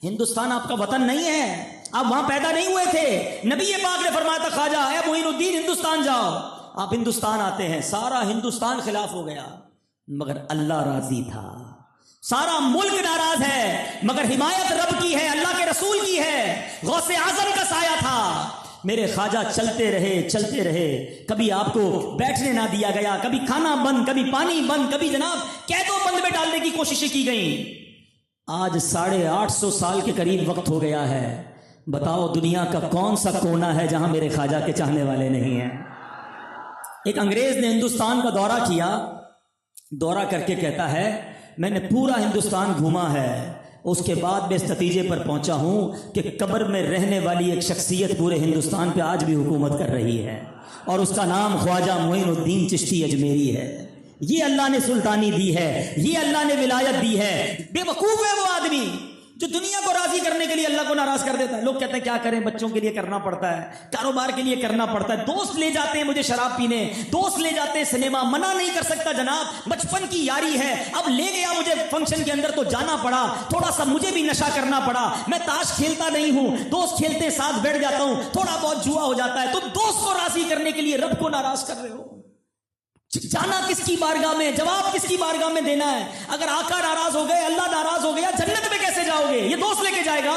ہندوستان آپ کا وطن نہیں ہے, آپ وہاں پیدا نہیں ہوئے تھے. نبی پاک نے فرمایا تھا خواجہ اے معین الدین ہندوستان جاؤ. آپ ہندوستان آتے ہیں, سارا ہندوستان خلاف ہو گیا, مگر اللہ راضی تھا. سارا ملک ناراض ہے, مگر حمایت رب کی ہے, اللہ کے رسول کی ہے, غوث اعظم کا سایہ تھا. میرے خواجہ چلتے رہے, کبھی آپ کو بیٹھنے نہ دیا گیا, کبھی کھانا بند, کبھی پانی بند, کبھی جناب قید و بند میں ڈالنے کی کوششیں کی گئیں. آج 850 سال کے قریب وقت ہو گیا ہے. بتاؤ دنیا کا کون سا کونا ہے جہاں میرے خواجہ کے چاہنے والے نہیں ہیں. ایک انگریز نے ہندوستان کا دورہ کیا, دورہ کر کے کہتا ہے میں نے پورا ہندوستان گھوما ہے, اس کے بعد میں اس نتیجے پر پہنچا ہوں کہ قبر میں رہنے والی ایک شخصیت پورے ہندوستان پہ آج بھی حکومت کر رہی ہے, اور اس کا نام خواجہ معین الدین چشتی اجمیری ہے. یہ اللہ نے سلطانی دی ہے, یہ اللہ نے ولایت دی ہے. بے وقوف ہے وہ آدمی جو دنیا کو راضی کرنے کے لیے اللہ کو ناراض کر دیتا ہے. لوگ کہتے ہیں کیا کریں, بچوں کے لیے کرنا پڑتا ہے, کاروبار کے لیے کرنا پڑتا ہے, دوست لے جاتے ہیں مجھے شراب پینے, دوست لے جاتے ہیں سنیما, منع نہیں کر سکتا جناب, بچپن کی یاری ہے, اب لے گیا مجھے فنکشن کے اندر تو جانا پڑا, تھوڑا سا مجھے بھی نشہ کرنا پڑا. میں تاش کھیلتا نہیں ہوں, دوست کھیلتے ساتھ بیٹھ جاتا ہوں, تھوڑا بہت جوا ہو جاتا ہے. تو دوست کو راضی کرنے کے لیے رب کو ناراض کر رہے ہو. جانا کس کی بارگاہ میں, جواب کس کی بارگاہ میں دینا ہے. اگر آقا ناراض ہو گئے, اللہ ناراض ہو گیا, جنت میں کیسے جاؤ گے؟ یہ دوست لے کے جائے گا.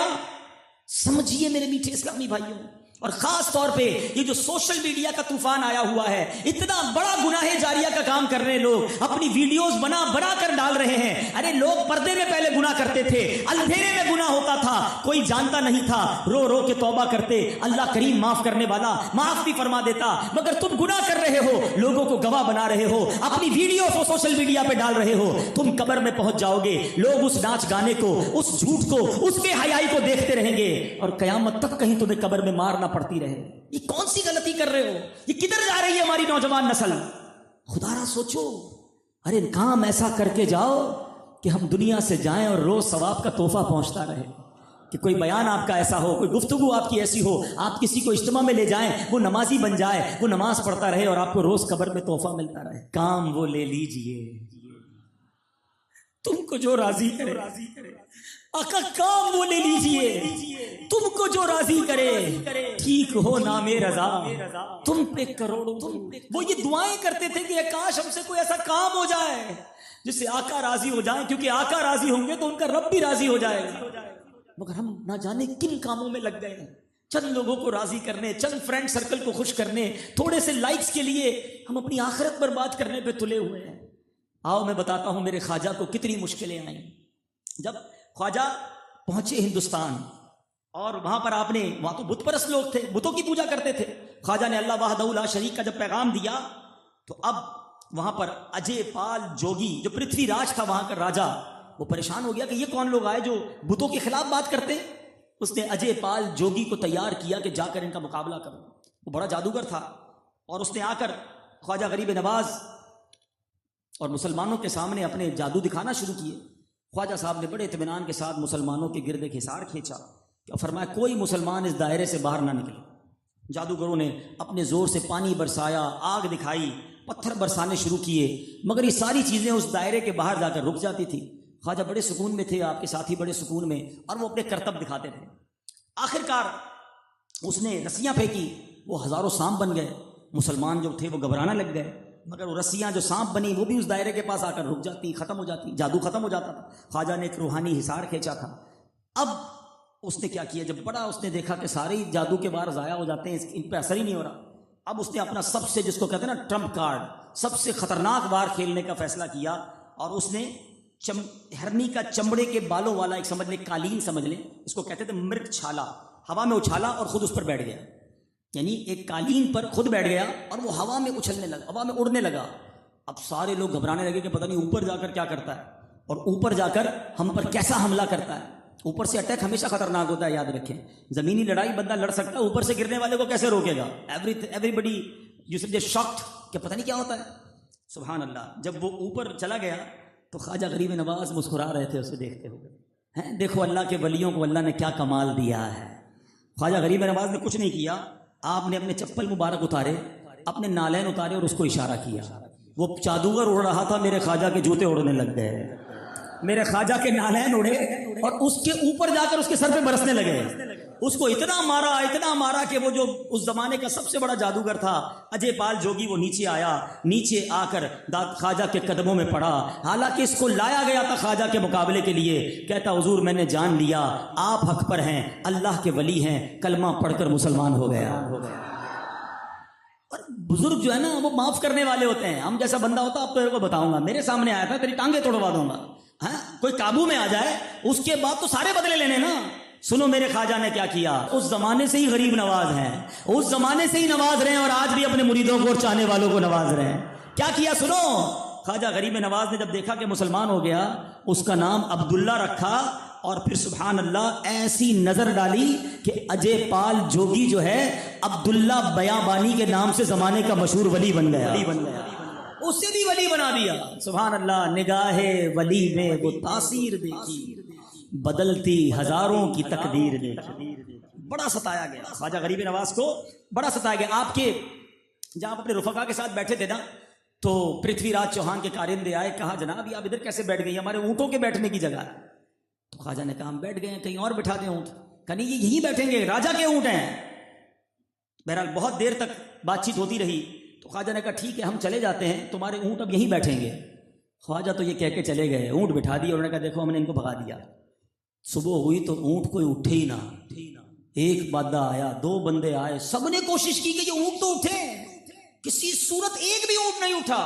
سمجھیے میرے میٹھے اسلامی بھائیوں, اور خاص طور پہ یہ جو سوشل میڈیا کا طوفان آیا ہوا ہے, اتنا بڑا گناہ جاریہ کا کام کر رہے ہیں لوگ, اپنی ویڈیوز بنا کر ڈال رہے ہیں. ارے لوگ پردے میں پہلے گناہ کرتے تھے, اندھیرے میں گناہ ہوتا تھا, کوئی جانتا نہیں تھا, رو کے توبہ کرتے, اللہ کریم معاف کرنے والا معاف بھی فرما دیتا. مگر تم گناہ کر رہے ہو, لوگوں کو گواہ بنا رہے ہو, اپنی ویڈیو کو سوشل میڈیا پہ ڈال رہے ہو. تم قبر میں پہنچ جاؤ گے, لوگ اس ناچ گانے کو, اس جھوٹ کو, اس بے حیائی کو دیکھتے رہیں گے, اور قیامت تک کہیں تمہیں قبر میں مار نہ پڑتی رہے. یہ کون سی غلطی کر رہے ہو, یہ کدھر جا رہی ہے ہماری نوجوان نسل؟ خدا را سوچو. ارے کام ایسا کر کے جاؤ کہ ہم دنیا سے جائیں اور روز ثواب کا تحفہ پہنچتا رہے, کہ کوئی بیان آپ کا ایسا ہو, کوئی گفتگو آپ کی ایسی ہو, آپ کسی کو اجتماع میں لے جائیں, وہ نمازی بن جائے, وہ نماز پڑھتا رہے اور آپ کو روز قبر میں تحفہ ملتا رہے. کام وہ لے لیجئے, تم کو جو راضی کرے. آقا کام وہ لے لیجئے, تم کو جو راضی کرے. ٹھیک ہو نام رضا تم پہ کروڑوں. وہ یہ دعائیں کرتے تھے کہ کاش ہم سے کوئی ایسا کام ہو جائے جس سے آقا راضی ہو جائیں, کیونکہ آقا راضی ہوں گے تو ان کا رب بھی راضی ہو جائے گا. مگر ہم نہ جانے کن کاموں میں لگ گئے ہیں, چند لوگوں کو راضی کرنے, چند فرینڈ سرکل کو خوش کرنے, تھوڑے سے لائکس کے لیے ہم اپنی آخرت برباد کرنے پہ تلے ہوئے ہیں. آؤ میں بتاتا ہوں میرے خواجہ کو کتنی مشکلیں آئیں. جب خواجہ پہنچے ہندوستان, اور وہاں پر آپ نے, وہاں تو بت پرست لوگ تھے, بتوں کی پوجا کرتے تھے. خواجہ نے اللہ وحدہ لا شریک کا جب پیغام دیا تو اب وہاں پر اجے پال جوگی جو پرتھوی راج تھا وہاں کا راجا، وہ پریشان ہو گیا کہ یہ کون لوگ آئے جو بتوں کے خلاف بات کرتے ہیں. اس نے اجے پال جوگی کو تیار کیا کہ جا کر ان کا مقابلہ کرو. وہ بڑا جادوگر تھا اور اس نے آ کر خواجہ غریب نواز اور مسلمانوں کے سامنے اپنے جادو دکھانا شروع کیے. خواجہ صاحب نے بڑے اطمینان کے ساتھ مسلمانوں کے گرد ایک حصار کھینچا اور فرمایا کوئی مسلمان اس دائرے سے باہر نہ نکلے. جادوگروں نے اپنے زور سے پانی برسایا، آگ دکھائی، پتھر برسانے شروع کیے، مگر یہ ساری چیزیں اس دائرے کے باہر جا کر رک جاتی تھی. خواجہ بڑے سکون میں تھے، آپ کے ساتھی بڑے سکون میں، اور وہ اپنے کرتب دکھاتے تھے. آخرکار اس نے رسیاں پھینکی، وہ ہزاروں سانپ بن گئے. مسلمان جو تھے وہ گھبرانے لگ گئے، مگر وہ رسیاں جو سانپ بنی وہ بھی اس دائرے کے پاس آ کر رک جاتی، ختم ہو جاتی، جادو ختم ہو جاتا تھا. خواجہ نے ایک روحانی حصار کھینچا تھا. اب اس نے کیا کیا، جب بڑا اس نے دیکھا کہ سارے جادو کے وار ضائع ہو جاتے ہیں، ان پہ اثر ہی نہیں ہو رہا، اب اس نے اپنا سب سے، جس کو کہتے ہیں نا ٹرمپ کارڈ، سب سے خطرناک وار کھیلنے کا فیصلہ کیا. اور اس نے ہرنی کا چمڑے کے بالوں والا ایک سمجھ لیں قالین سمجھ لیں، اس کو کہتے تھے مرگ چھالا، ہوا میں اچھالا اور خود اس پر بیٹھ گیا. یعنی ایک قالین پر خود بیٹھ گیا اور وہ ہوا میں اچھلنے لگا، ہوا میں اڑنے لگا. اب سارے لوگ گھبرانے لگے کہ پتہ نہیں اوپر جا کر کیا کرتا ہے اور اوپر جا کر ہم پر کیسا حملہ کرتا ہے. اوپر سے اٹیک ہمیشہ خطرناک ہوتا ہے، یاد رکھیں. زمینی لڑائی بندہ لڑ سکتا ہے، اوپر سے گرنے والے کو کیسے روکے گا؟ ایوری بڈی یو سمجھے شاکڈ کہ پتہ نہیں کیا ہوتا ہے. سبحان اللہ. جب وہ اوپر چلا گیا تو خواجہ غریب نواز مسکرا رہے تھے اسے دیکھتے ہوئے. دیکھو اللہ کے ولیوں کو اللہ نے کیا کمال دیا ہے. خواجہ غریب نواز نے کچھ نہیں کیا، آپ نے اپنے چپل مبارک اتارے، اپنے نالین اتارے اور اس کو اشارہ کیا. وہ جادوگر اڑ رہا تھا، میرے خواجہ کے جوتے اڑنے لگ گئے، میرے خواجہ کے نالین اڑے اور اس کے اوپر جا کر اس کے سر پہ برسنے لگے. اس کو اتنا مارا کہ وہ جو اس زمانے کا سب سے بڑا جادوگر تھا اجے پال جوگی، وہ نیچے آیا، نیچے آ کر خواجہ کے قدموں میں پڑا. حالانکہ اس کو لایا گیا تھا خواجہ کے مقابلے کے لیے. کہتا حضور میں نے جان لیا آپ حق پر ہیں، اللہ کے ولی ہیں، کلمہ پڑھ کر مسلمان ہو گیا. اور بزرگ جو ہے نا وہ معاف کرنے والے ہوتے ہیں. ہم جیسا بندہ ہوتا اب تو کو بتاؤں گا، میرے سامنے آیا تھا تیری ٹانگیں توڑوا دوں گا. کوئی قابو میں آ جائے اس کے بعد تو سارے بدلے لینے نا. سنو میرے خواجہ نے کیا کیا. اس زمانے سے ہی غریب نواز ہیں، اس زمانے سے ہی نواز رہے ہیں اور آج بھی اپنے مریدوں کو اور چاہنے والوں کو نواز رہے ہیں. کیا کیا سنو. خواجہ غریب نواز نے جب دیکھا کہ مسلمان ہو گیا، اس کا نام عبداللہ رکھا اور پھر سبحان اللہ ایسی نظر ڈالی کہ اجے پال جوگی جو ہے عبداللہ بیابانی کے نام سے زمانے کا مشہور ولی بن گیا. اسے بھی ولی بنا دیا. سبحان اللہ. نگاہ ولی میں وہ تاثیر دیکھی، بدلتی ہزاروں کی تقدیر دیکھی. بڑا ستایا گیا خواجہ غریب نواز کو، بڑا ستایا گیا. آپ کے جہاں آپ اپنے رفقا کے ساتھ بیٹھے تھے نا تو پرتھوی راج چوہان کے کارندے آئے، کہا جناب یہ آپ ادھر کیسے بیٹھ گئی، ہمارے اونٹوں کے بیٹھنے کی جگہ ہے. تو خواجہ نے کہا ہم بیٹھ گئے ہیں، کہیں اور بٹھا دیں اونٹ. کہ نہیں یہ یہی بیٹھیں گے، راجا کے اونٹ ہیں. بہرحال بہت دیر تک بات چیت ہوتی رہی. تو خواجہ نے کہا ٹھیک ہے ہم چلے جاتے ہیں، تمہارے اونٹ اب یہیں بیٹھیں گے. خواجہ تو یہ کہہ کے چلے گئے، اونٹ بٹھا دی اور انہوں نے کہا دیکھو ہم نے ان کو بھگا دیا. صبح ہوئی تو اونٹ کوئی اٹھے ہی نہ. ایک بادہ آیا، دو بندے آئے، سب نے کوشش کی کہ یہ اونٹ تو اٹھے، کسی صورت ایک بھی اونٹ نہیں اٹھا.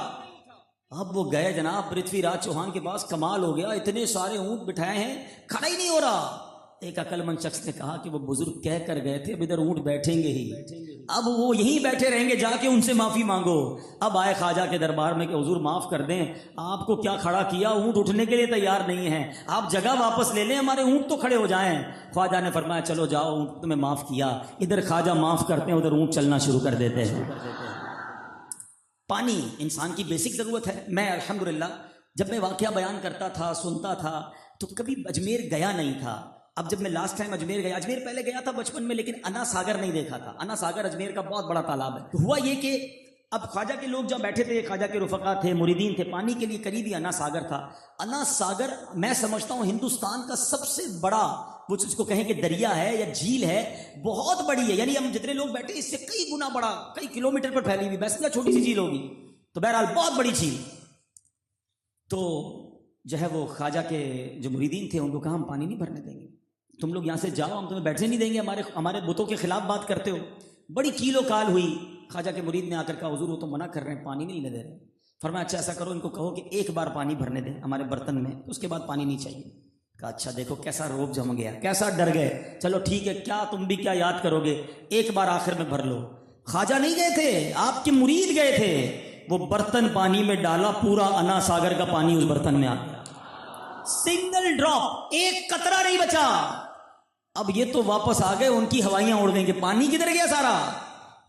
اب وہ گئے جناب پرتھوی راج چوہان کے پاس. کمال ہو گیا، اتنے سارے اونٹ بٹھائے ہیں کھڑا ہی نہیں ہو رہا. ایک عقل مند شخص نے کہا کہ وہ بزرگ کہہ کر گئے تھے اب ادھر اونٹ بیٹھیں گے ہی، اب وہ یہیں بیٹھے رہیں گے، جا کے ان سے معافی مانگو. اب آئے خواجہ کے دربار میں کہ حضور معاف کر دیں، آپ کو کیا کھڑا کیا، اونٹ اٹھنے کے لیے تیار نہیں ہیں، آپ جگہ واپس لے لیں، ہمارے اونٹ تو کھڑے ہو جائیں. خواجہ نے فرمایا چلو جاؤ، اونٹ تمہیں معاف کیا. ادھر خواجہ معاف کرتے ہیں، ادھر اونٹ چلنا شروع کر دیتے ہیں. پانی انسان کی بیسک ضرورت ہے. میں الحمدللہ جب میں واقعہ بیان کرتا تھا، سنتا تھا، تو کبھی اجمیر گیا نہیں تھا. اب جب میں لاسٹ ٹائم اجمیر گیا، اجمیر پہلے گیا تھا بچپن میں، لیکن انا ساگر نہیں دیکھا تھا. انا ساگر اجمیر کا بہت بڑا تالاب ہے. تو ہوا یہ کہ اب خواجہ کے لوگ جہاں بیٹھے تھے، خواجہ کے رفقا تھے، مریدین تھے، پانی کے لیے قریبی انا ساگر تھا. انا ساگر میں سمجھتا ہوں ہندوستان کا سب سے بڑا، وہ اس کو کہیں کہ دریا ہے یا جھیل ہے، بہت بڑی ہے. یعنی ہم جتنے لوگ بیٹھے اس سے کئی گنا بڑا، کئی کلومیٹر پر پھیلی ہوئی. ویسے چھوٹی سی جھیل ہوگی، تو بہرحال بہت بڑی جھیل. تو جو ہے وہ خواجہ کے جو مریدین تھے ان کو کہا ہم پانی نہیں بھرنے دیں گے، تم لوگ یہاں سے جاؤ، ہم تمہیں بیٹھنے نہیں دیں گے، ہمارے بتوں کے خلاف بات کرتے ہو. بڑی کیل و کال ہوئی. خواجہ کے مرید نے آ کر کہا حضور وہ تو منع کر رہے ہیں، پانی نہیں لینے دے رہے. فرمایا اچھا ایسا کرو، ان کو کہو کہ ایک بار پانی بھرنے دیں ہمارے برتن میں، اس کے بعد پانی نہیں چاہیے. کہا اچھا دیکھو کیسا روب جم گیا، کیسا ڈر گئے. چلو ٹھیک ہے، کیا تم بھی کیا یاد کرو گے، ایک بار آخر میں بھر لو. خواجہ نہیں گئے تھے، آپ کے مرید گئے تھے. وہ برتن پانی میں ڈالا، پورا انا ساگر کا پانی اس برتن میں آ گیا، سنگل ڈراپ، ایک قطرہ نہیں بچا۔ اب یہ تو واپس آ گئے، ان کی ہوائیاں اڑ گئیں کہ پانی کدھر گیا سارا۔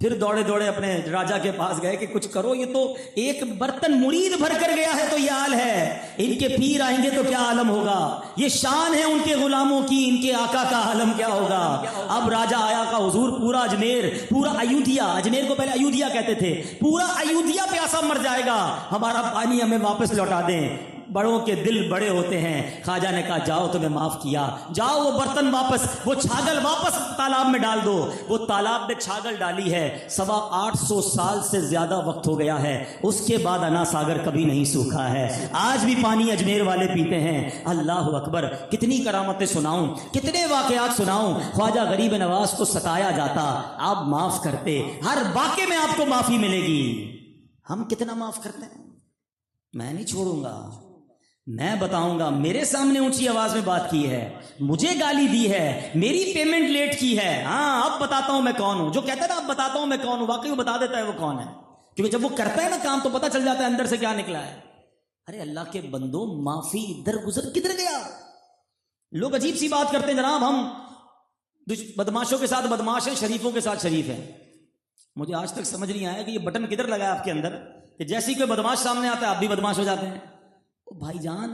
پھر دوڑے دوڑے اپنے راجا کے پاس گئے کہ کچھ کرو، یہ تو ایک برتن مرید بھر کر گیا ہے تو یہ حال ہے، ان کے پیر آئیں گے تو کیا عالم ہوگا، یہ شان ہے ان کے غلاموں کی، ان کے آقا کا عالم کیا ہوگا۔ اب راجا آیا کہ حضور پورا اجمیر، پورا ایودھیا، اجمیر کو پہلے ایودھیا کہتے تھے، پورا ایودھیا پیاسا مر جائے گا، ہمارا پانی ہمیں واپس لوٹا دیں۔ بڑوں کے دل بڑے ہوتے ہیں۔ خواجہ نے کہا جاؤ تمہیں معاف کیا، جاؤ وہ برتن واپس، وہ چھاگل واپس تالاب میں ڈال دو۔ وہ تالاب میں چھاگل ڈالی ہے، 850 سال سے زیادہ وقت ہو گیا ہے، اس کے بعد انا ساگر کبھی نہیں سوکھا ہے، آج بھی پانی اجمیر والے پیتے ہیں۔ اللہ اکبر، کتنی کرامتیں سناؤں، کتنے واقعات سناؤں۔ خواجہ غریب نواز کو ستایا جاتا، آپ معاف کرتے، ہر واقعے میں آپ کو معافی ملے گی۔ ہم کتنا معاف کرتے ہیں؟ میں نہیں چھوڑوں گا، میں بتاؤں گا، میرے سامنے اونچی آواز میں بات کی ہے، مجھے گالی دی ہے، میری پیمنٹ لیٹ کی ہے، ہاں اب بتاتا ہوں میں کون ہوں۔ جو کہتا ہے نا اب بتاتا ہوں میں کون ہوں، واقعی وہ بتا دیتا ہے وہ کون ہے، کیونکہ جب وہ کرتا ہے نا کام تو پتہ چل جاتا ہے اندر سے کیا نکلا ہے۔ ارے اللہ کے بندو، معافی در گزر کدھر گیا؟ لوگ عجیب سی بات کرتے ہیں، جناب ہم بدماشوں کے ساتھ بدماش ہیں، شریفوں کے ساتھ شریف ہیں۔ مجھے آج تک سمجھ نہیں آیا کہ یہ بٹن کدھر لگا ہے آپ کے اندر کہ جیسی کوئی بدماش سامنے آتا ہے آپ بھی بدماش ہو جاتے ہیں۔ بھائی جان،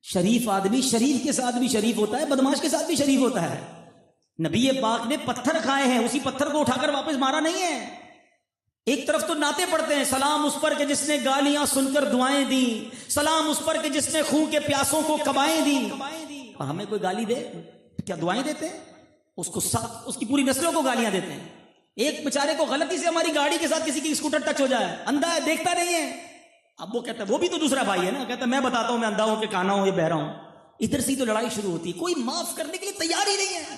شریف آدمی شریف کے ساتھ بھی شریف ہوتا ہے، بدماش کے ساتھ بھی شریف ہوتا ہے۔ نبی پاک نے پتھر کھائے ہیں، اسی پتھر کو اٹھا کر واپس مارا نہیں ہے۔ ایک طرف تو نعتیں پڑھتے ہیں، سلام اس پر کہ جس نے گالیاں سن کر دعائیں دی، سلام اس پر کہ جس نے خون کے پیاسوں کو کبائیں دی۔ اور ہمیں کوئی گالی دے کیا دعائیں دیتے ہیں؟ اس کی پوری نسلوں کو گالیاں دیتے ہیں۔ ایک بیچارے کو غلطی سے ہماری گاڑی کے ساتھ کسی کی اسکوٹر ٹچ ہو جائے، اندھا ہے دیکھتا نہیں ہے، اب وہ کہتا ہے وہ بھی تو دوسرا بھائی ہے نا، کہتا ہے میں بتاتا ہوں میں اندھا ہوں کہ کانا ہوں، یہ بہرا ہوں۔ ادھر سے تو لڑائی شروع ہوتی ہے، کوئی معاف کرنے کے لیے تیار ہی نہیں ہے۔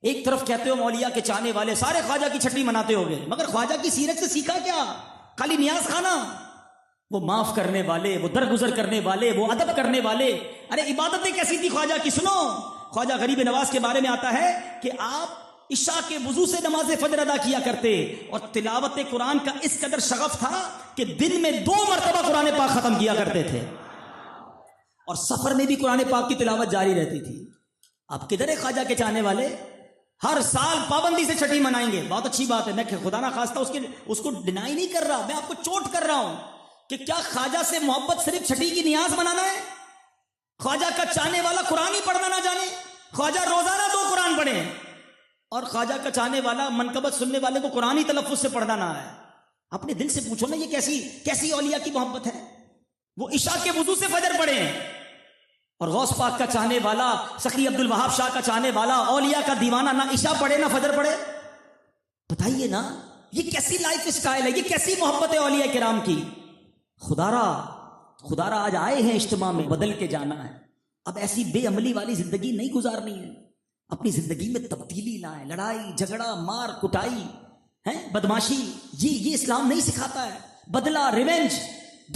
ایک طرف کہتے ہو مولیا کے چاہنے والے سارے خواجہ کی چھٹی مناتے ہو گئے، مگر خواجہ کی سیرت سے سیکھا کیا؟ خالی نیاز کھانا؟ وہ معاف کرنے والے، وہ درگزر کرنے والے، وہ ادب کرنے والے۔ ارے عبادتیں کیسی تھی خواجہ کی، سنو۔ خواجہ غریب نواز کے بارے میں آتا ہے کہ آپ عشاء کے وضو سے نماز فجر ادا کیا کرتے، اور تلاوت قرآن کا اس قدر شغف تھا کہ دن میں 2 مرتبہ قرآن پاک ختم کیا کرتے تھے، اور سفر میں بھی قرآن پاک کی تلاوت جاری رہتی تھی۔ اب کدھر ہے خواجہ کے چاہنے والے؟ ہر سال پابندی سے چھٹی منائیں گے، بہت اچھی بات ہے، میں خدا نہ خواستہ اس کو ڈینائی نہیں کر رہا، میں آپ کو چوٹ کر رہا ہوں کہ کیا خواجہ سے محبت صرف چھٹی کی نیاز منانا ہے؟ خواجہ کا چاہنے والا قرآن ہی پڑھنا نہ جانے؟ خواجہ روزانہ 2 قرآن پڑھے، اور خواجہ کا چاہنے والا منقبت سننے والے کو قرآن ہی تلفظ سے پڑھنا نہ ہے۔ اپنے دل سے پوچھو نا، یہ کیسی اولیاء کی محبت ہے؟ وہ عشاء کے وضو سے فجر پڑھے، اور غوث پاک کا چاہنے والا، سخی عبد الوہاب شاہ کا چاہنے والا، اولیاء کا دیوانہ، نہ عشاء پڑھے نہ فجر پڑھے۔ بتائیے نا، یہ کیسی لائف سٹائل ہے، یہ کیسی محبت ہے اولیاء کرام کی؟ خدا را آج آئے ہیں اجتماع میں، بدل کے جانا ہے۔ اب ایسی بے عملی والی زندگی نہیں گزارنی ہے، اپنی زندگی میں تبدیلی لائیں۔ لڑائی جھگڑا مار کٹائی ہے، بدماشی، یہ اسلام نہیں سکھاتا ہے۔ بدلہ، ریونج،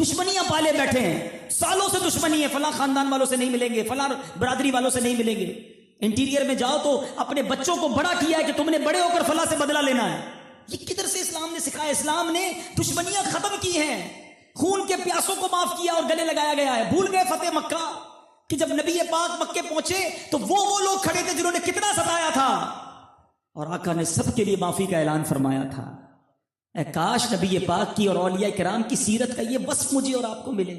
دشمنیاں پالے بیٹھے ہیں، سالوں سے دشمنی ہے، فلاں خاندان والوں سے نہیں ملیں گے، فلاں برادری والوں سے نہیں ملیں گے۔ انٹیریئر میں جاؤ تو اپنے بچوں کو بڑا کیا ہے کہ تم نے بڑے ہو کر فلاں سے بدلہ لینا ہے۔ یہ کدھر سے اسلام نے سکھایا؟ اسلام نے دشمنیاں ختم کی ہیں، خون کے پیاسوں کو معاف کیا اور گلے لگایا گیا ہے۔ بھول گئے فتح مکہ کہ جب نبی پاک مکے پہنچے تو وہ لوگ کھڑے تھے جنہوں نے کتنا ستایا تھا، اور آقا نے سب کے لیے معافی کا اعلان فرمایا تھا۔ اے کاش نبی پاک کی اور اولیاء کرام کی سیرت کا یہ وصف مجھے اور آپ کو ملے۔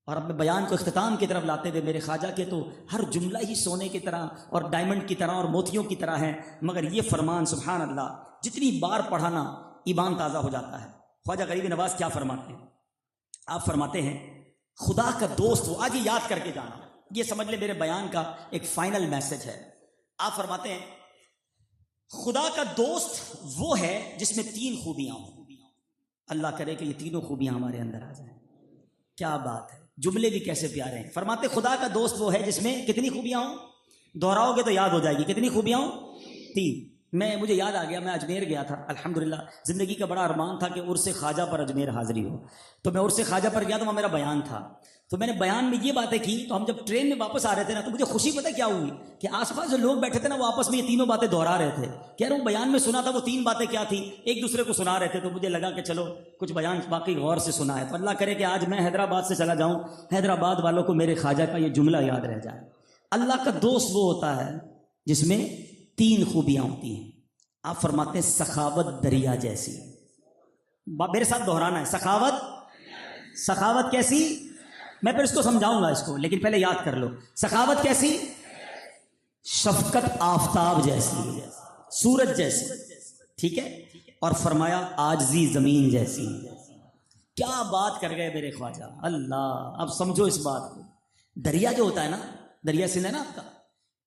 اور اپنے بیان کو اختتام کی طرف لاتے ہوئے، میرے خواجہ کے تو ہر جملہ ہی سونے کی طرح اور ڈائمنڈ کی طرح اور موتیوں کی طرح ہے، مگر یہ فرمان سبحان اللہ جتنی بار پڑھانا ایمان تازہ ہو جاتا ہے۔ خواجہ غریب نواز کیا فرماتے ہیں؟ آپ فرماتے ہیں خدا کا دوست وہ، آج یہ یاد کر کے جانا، یہ سمجھ لے میرے بیان کا ایک فائنل میسج ہے۔ آپ فرماتے ہیں خدا کا دوست وہ ہے جس میں 3 خوبیاں ہوں۔ اللہ کرے کہ یہ تینوں خوبیاں ہمارے اندر آ جائیں۔ کیا بات ہے، جملے بھی کیسے پیارے ہیں۔ فرماتے خدا کا دوست وہ ہے جس میں کتنی خوبیاں ہوں؟ دہراؤ گے تو یاد ہو جائے گی، کتنی خوبیاں ہوں؟ 3۔ مجھے یاد آ گیا، میں اجمیر گیا تھا الحمدللہ، زندگی کا بڑا ارمان تھا کہ عرس خواجہ پر اجمیر حاضری ہو، تو میں عرس خواجہ پر گیا تو وہاں میرا بیان تھا، تو میں نے بیان میں یہ باتیں کی، تو ہم جب ٹرین میں واپس آ رہے تھے نا تو مجھے خوشی پتہ کیا ہوئی کہ آس پاس جو لوگ بیٹھے تھے نا وہ آپس میں یہ تینوں باتیں دہرا رہے تھے، کہہ رہا ہوں بیان میں سنا تھا وہ 3 باتیں کیا تھیں، ایک دوسرے کو سنا رہے تھے، تو مجھے لگا کہ چلو کچھ بیان باقی غور سے سنا ہے، تو اللہ کرے کہ آج میں حیدرآباد سے چلا جاؤں، حیدرآباد والوں کو میرے خواجہ کا یہ جملہ یاد رہ جائے، اللہ کا دوست وہ ہوتا ہے جس میں 3 خوبیاں ہوتی ہیں۔ آپ فرماتے ہیں سخاوت دریا جیسی، میرے ساتھ دہرانا ہے، سخاوت کیسی، میں پھر اس کو سمجھاؤں گا اس کو، لیکن پہلے یاد کر لو، سخاوت کیسی، شفقت آفتاب جیسی، سورج جیسی، ٹھیک ہے، اور فرمایا عاجزی زمین جیسی۔ کیا بات کر گئے میرے خواجہ، اللہ، اب سمجھو اس بات کو۔ دریا جو ہوتا ہے نا، دریا سندھ ہے نا آپ کا،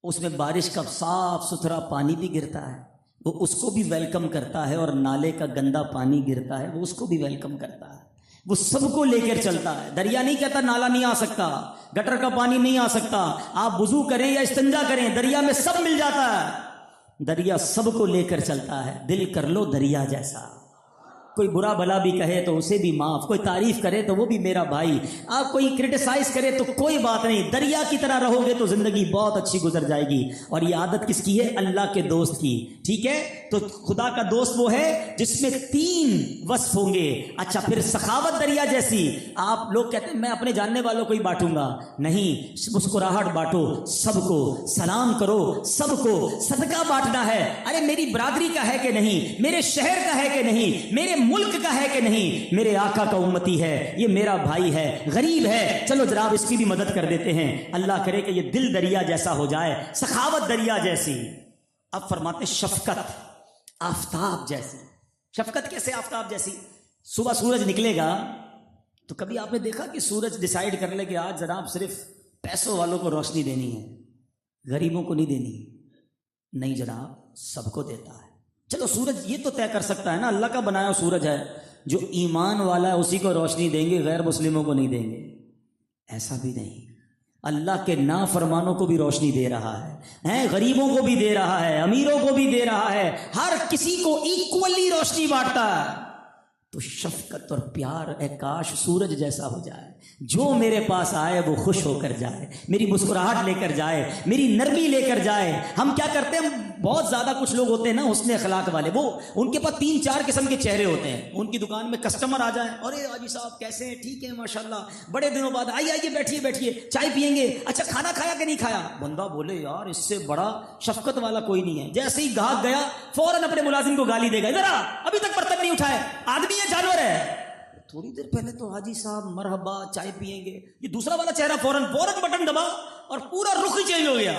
اس میں بارش کا صاف ستھرا پانی بھی گرتا ہے، وہ اس کو بھی ویلکم کرتا ہے، اور نالے کا گندا پانی گرتا ہے وہ اس کو بھی ویلکم کرتا ہے، وہ سب کو لے کر چلتا ہے۔ دریا نہیں کہتا نالا نہیں آ سکتا، گٹر کا پانی نہیں آ سکتا، آپ وضو کریں یا استنجا کریں دریا میں سب مل جاتا ہے، دریا سب کو لے کر چلتا ہے۔ دل کر لو دریا جیسا، کوئی برا بھلا بھی کہے تو اسے بھی معاف، کوئی تعریف کرے تو وہ بھی میرا بھائی، آپ کوئی کرٹیسائز کرے تو کوئی بات نہیں، دریا کی طرح رہو گے تو زندگی بہت اچھی گزر جائے گی۔ اور یہ عادت کس کی ہے؟ اللہ کے دوست کی، ٹھیک ہے۔ تو خدا کا دوست وہ ہے جس میں 3 وصف ہوں گے۔ اچھا، پھر سخاوت دریا جیسی، آپ لوگ کہتے ہیں میں اپنے جاننے والوں کو ہی بانٹوں گا، نہیں، مسکراہٹ بانٹو، سب کو سلام کرو، سب کو صدقہ بانٹنا ہے۔ ارے میری برادری کا ہے کہ نہیں، میرے شہر کا ہے کہ نہیں، میرے ملک کا ہے کہ نہیں، میرے آقا کا امتی ہے، یہ میرا بھائی ہے، غریب ہے، چلو جناب اس کی بھی مدد کر دیتے ہیں۔ اللہ کرے کہ یہ دل دریا جیسا ہو جائے، سخاوت دریا جیسی۔ اب فرماتے شفقت آفتاب جیسی۔ شفقت کیسے آفتاب جیسی؟ صبح سورج نکلے گا تو کبھی آپ نے دیکھا کہ سورج ڈیسائیڈ کر لے کہ آج جناب صرف پیسوں والوں کو روشنی دینی ہے، غریبوں کو نہیں دینی؟ نہیں جناب، سب کو دیتا ہے۔ چلو سورج یہ تو طے کر سکتا ہے نا، اللہ کا بنایا سورج ہے، جو ایمان والا ہے اسی کو روشنی دیں گے، غیر مسلموں کو نہیں دیں گے۔ ایسا بھی نہیں، اللہ کے نافرمانوں کو بھی روشنی دے رہا ہے، غریبوں کو بھی دے رہا ہے، امیروں کو بھی دے رہا ہے، ہر کسی کو ایکولی روشنی بانٹتا ہے۔ تو شفقت اور پیار، اے کاش سورج جیسا ہو جائے، جو میرے پاس آئے وہ خوش ہو کر جائے، میری مسکراہٹ لے کر جائے، میری نرمی لے کر جائے۔ ہم کیا کرتے ہیں، بہت زیادہ کچھ لوگ ہوتے ہیں نا حسن اخلاق والے، وہ ان کے پاس 3-4 قسم کے چہرے ہوتے ہیں۔ ان کی دکان میں کسٹمر آ جائیں، ارے حاجی صاحب کیسے ہیں، ٹھیک ہے ماشاءاللہ، بڑے دنوں بعد آئیے بیٹھیے بیٹھیے، چائے پیئیں گے، اچھا کھانا کھایا کہ نہیں کھایا؟ بندہ بولے یار اس سے بڑا شفقت والا کوئی نہیں ہے۔ جیسے ہی گاہک گیا فوراً اپنے ملازم کو گالی دے گا، ذرا ابھی تک برتن نہیں اٹھائے، آدمی ہے جانور ہے؟ تھوڑی دیر پہلے تو حاجی صاحب مرحبا چائے پیئیں گے، یہ دوسرا والا چہرہ فوراً بٹن دبا اور پورا رخ ہی چینج ہو گیا۔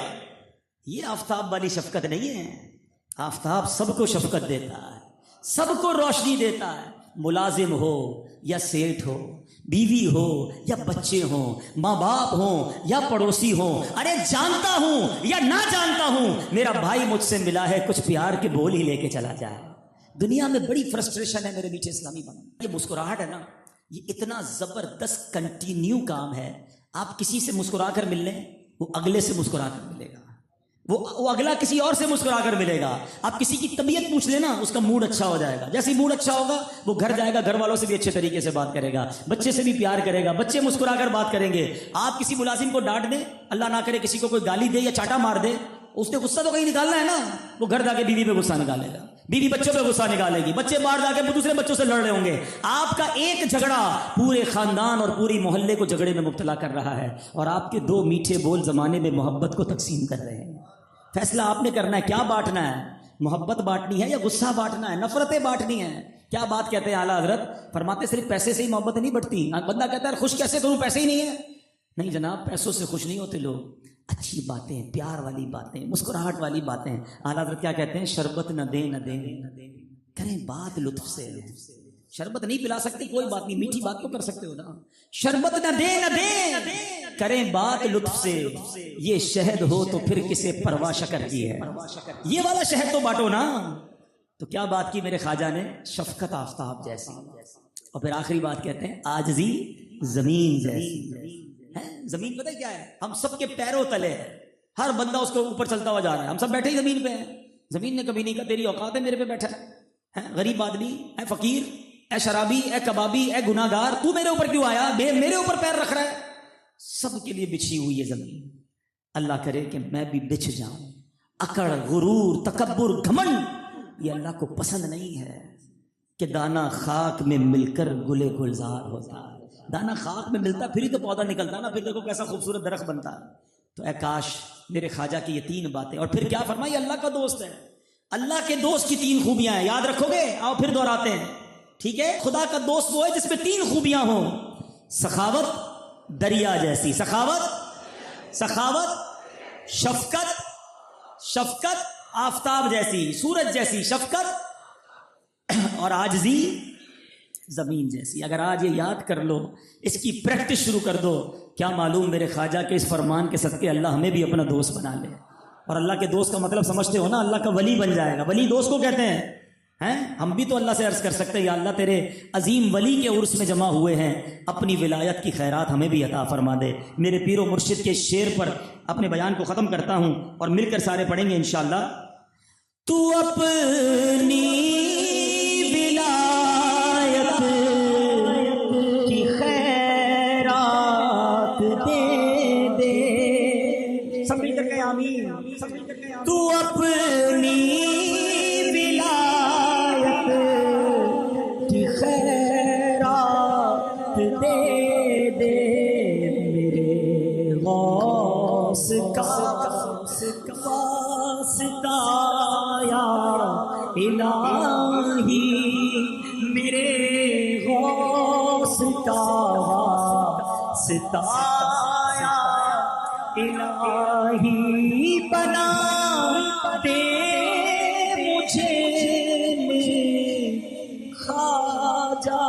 یہ آفتاب والی شفقت نہیں ہے۔ آفتاب سب کو شفقت دیتا ہے، سب کو روشنی دیتا ہے، ملازم ہو یا سیٹھ ہو، بیوی ہو یا بچے ہوں، ماں باپ ہوں یا پڑوسی ہوں، ارے جانتا ہوں یا نہ جانتا ہوں، میرا بھائی مجھ سے ملا ہے، کچھ پیار کے بول ہی لے کے چلا جائے۔ دنیا میں بڑی فرسٹریشن ہے میرے میٹھے اسلامی بھائی، یہ مسکراہٹ ہے نا، یہ اتنا زبردست کنٹینیو کام ہے۔ آپ کسی سے مسکرا کر مل لیں، وہ اگلے سے مسکرا کر ملے گا، وہ اگلا کسی اور سے مسکرا کر ملے گا۔ آپ کسی کی طبیعت پوچھ لینا، اس کا موڈ اچھا ہو جائے گا، جیسے ہی موڈ اچھا ہوگا وہ گھر جائے گا، گھر والوں سے بھی اچھے طریقے سے بات کرے گا، بچے سے بھی پیار کرے گا، بچے مسکرا کر بات کریں گے۔ آپ کسی ملازم کو ڈانٹ دیں، اللہ نہ کرے کسی کو کوئی گالی دے یا چاٹا مار دے، اس نے غصہ تو کہیں نکالنا ہے نا، وہ گھر جا کے بیوی پہ غصہ نکالے گا، بیوی بچوں پہ غصہ نکالے گی، بچے باہر جا کے دوسرے بچوں سے لڑ رہے ہوں گے۔ آپ کا ایک جھگڑا پورے خاندان اور پوری محلے کو جھگڑے میں مبتلا کر رہا ہے، اور آپ کے 2 میٹھے بول زمانے میں محبت کو تقسیم کر رہے ہیں۔ فیصلہ آپ نے کرنا ہے، کیا بانٹنا ہے، محبت بانٹنی ہے یا غصہ بانٹنا ہے، نفرتیں بانٹنی ہیں۔ کیا بات کہتے ہیں اعلیٰ حضرت، فرماتے صرف پیسے سے ہی محبت نہیں بڑھتی۔ بندہ کہتا ہے خوش کیسے کروں، پیسے ہی نہیں ہے۔ نہیں جناب، پیسوں سے خوش نہیں ہوتے لوگ، اچھی باتیں، پیار والی باتیں، مسکراہٹ والی باتیں۔ اعلیٰ حضرت کیا کہتے ہیں، شربت نہ دیں کریں بات لطف سے۔ شربت نہیں پلا سکتے کوئی بات نہیں، میٹھی بات تو کر سکتے ہو نا۔ شربت نہ دیں کریں بات لطف سے، یہ شہد ہو تو پھر کسے پرواہ شکر کی ہے، یہ والا شہد تو بانٹو نا۔ تو کیا بات کی میرے خواجہ نے، شفقت آفتاب جیسی۔ اور پھر آخری بات کہتے ہیں عاجزی زمین جیسی۔ زمین پتہ کیا ہے، ہم سب کے پیروں تلے ہے، ہر بندہ اس کو اوپر چلتا ہوا جا رہا ہے، ہم سب بیٹھے ہی زمین پہ ہیں۔ زمین نے کبھی نہیں کہا تیری اوقات ہے میرے پہ بیٹھا ہے، غریب آدمی، اے فقیر، اے شرابی، اے کبابی، اے گناہ گار، تو میرے اوپر کیوں آیا، میرے اوپر پیر رکھ رہا ہے؟ سب کے لیے بچھی ہوئی ہے زمین۔ اللہ کرے کہ میں بھی بچھ جاؤں۔ اکڑ، غرور، تکبر، گھمنڈ یہ اللہ کو پسند نہیں ہے کہ دانا خاک میں مل کر گلے گلزار ہوتا ہے۔ دانا خاک میں ملتا پھر ہی تو پودا نکلتا نا، پھر دیکھو کیسا خوبصورت درخت بنتا ہے۔ تو اے کاش میرے خواجہ کی یہ تین باتیں، اور پھر کیا فرمائی، اللہ کا دوست ہے۔ اللہ کے دوست کی تین خوبیاں ہیں، یاد رکھو گے؟ آؤ پھر دہراتے ہیں، ٹھیک ہے؟ خدا کا دوست وہ ہے جس میں تین خوبیاں ہوں: سخاوت دریا جیسی، سخاوت، شفقت آفتاب جیسی، سورج جیسی شفقت، اور عاجزی زمین جیسی۔ اگر آج یہ یاد کر لو، اس کی پریکٹس شروع کر دو، کیا معلوم میرے خواجہ کے اس فرمان کے صدقے اللہ ہمیں بھی اپنا دوست بنا لے۔ اور اللہ کے دوست کا مطلب سمجھتے ہو نا، اللہ کا ولی بن جائے گا۔ ولی دوست کو کہتے ہیں۔ ہم بھی تو اللہ سے عرض کر سکتے ہیں، یا اللہ تیرے عظیم ولی کے عرس میں جمع ہوئے ہیں، اپنی ولایت کی خیرات ہمیں بھی عطا فرما دے۔ میرے پیر و مرشد کے شعر پر اپنے بیان کو ختم کرتا ہوں، اور مل کر سارے پڑھیں گے انشاءاللہ۔ تو اپنی ولایت کی خیرات دے دے، سب مل کر کہیں آمین۔ تو اپنی ولایت کی خیرات دے دے، میرے غوث کا واسطہ یا الہی، میرے غوث کا واسطہ یا الہی، بنا دے مجھے خواجہ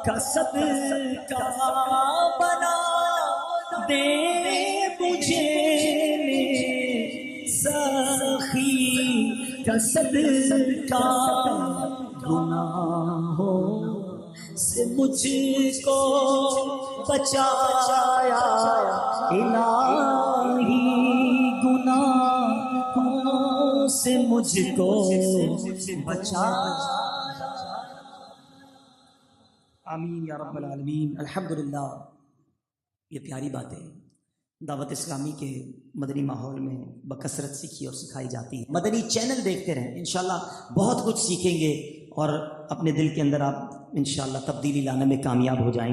کا صدقہ، بنا دے مجھے سخی کا صدقہ، گناہوں سے مجھ کو بچایا الہی، گناہوں سے مجھ کو بچایا۔ آمین یا رب العالمین۔ الحمدللہ، یہ پیاری باتیں دعوت اسلامی کے مدنی ماحول میں بکثرت سیکھی اور سکھائی جاتی ہے۔ مدنی چینل دیکھتے رہیں، انشاءاللہ بہت کچھ سیکھیں گے، اور اپنے دل کے اندر آپ انشاءاللہ تبدیلی لانے میں کامیاب ہو جائیں گے۔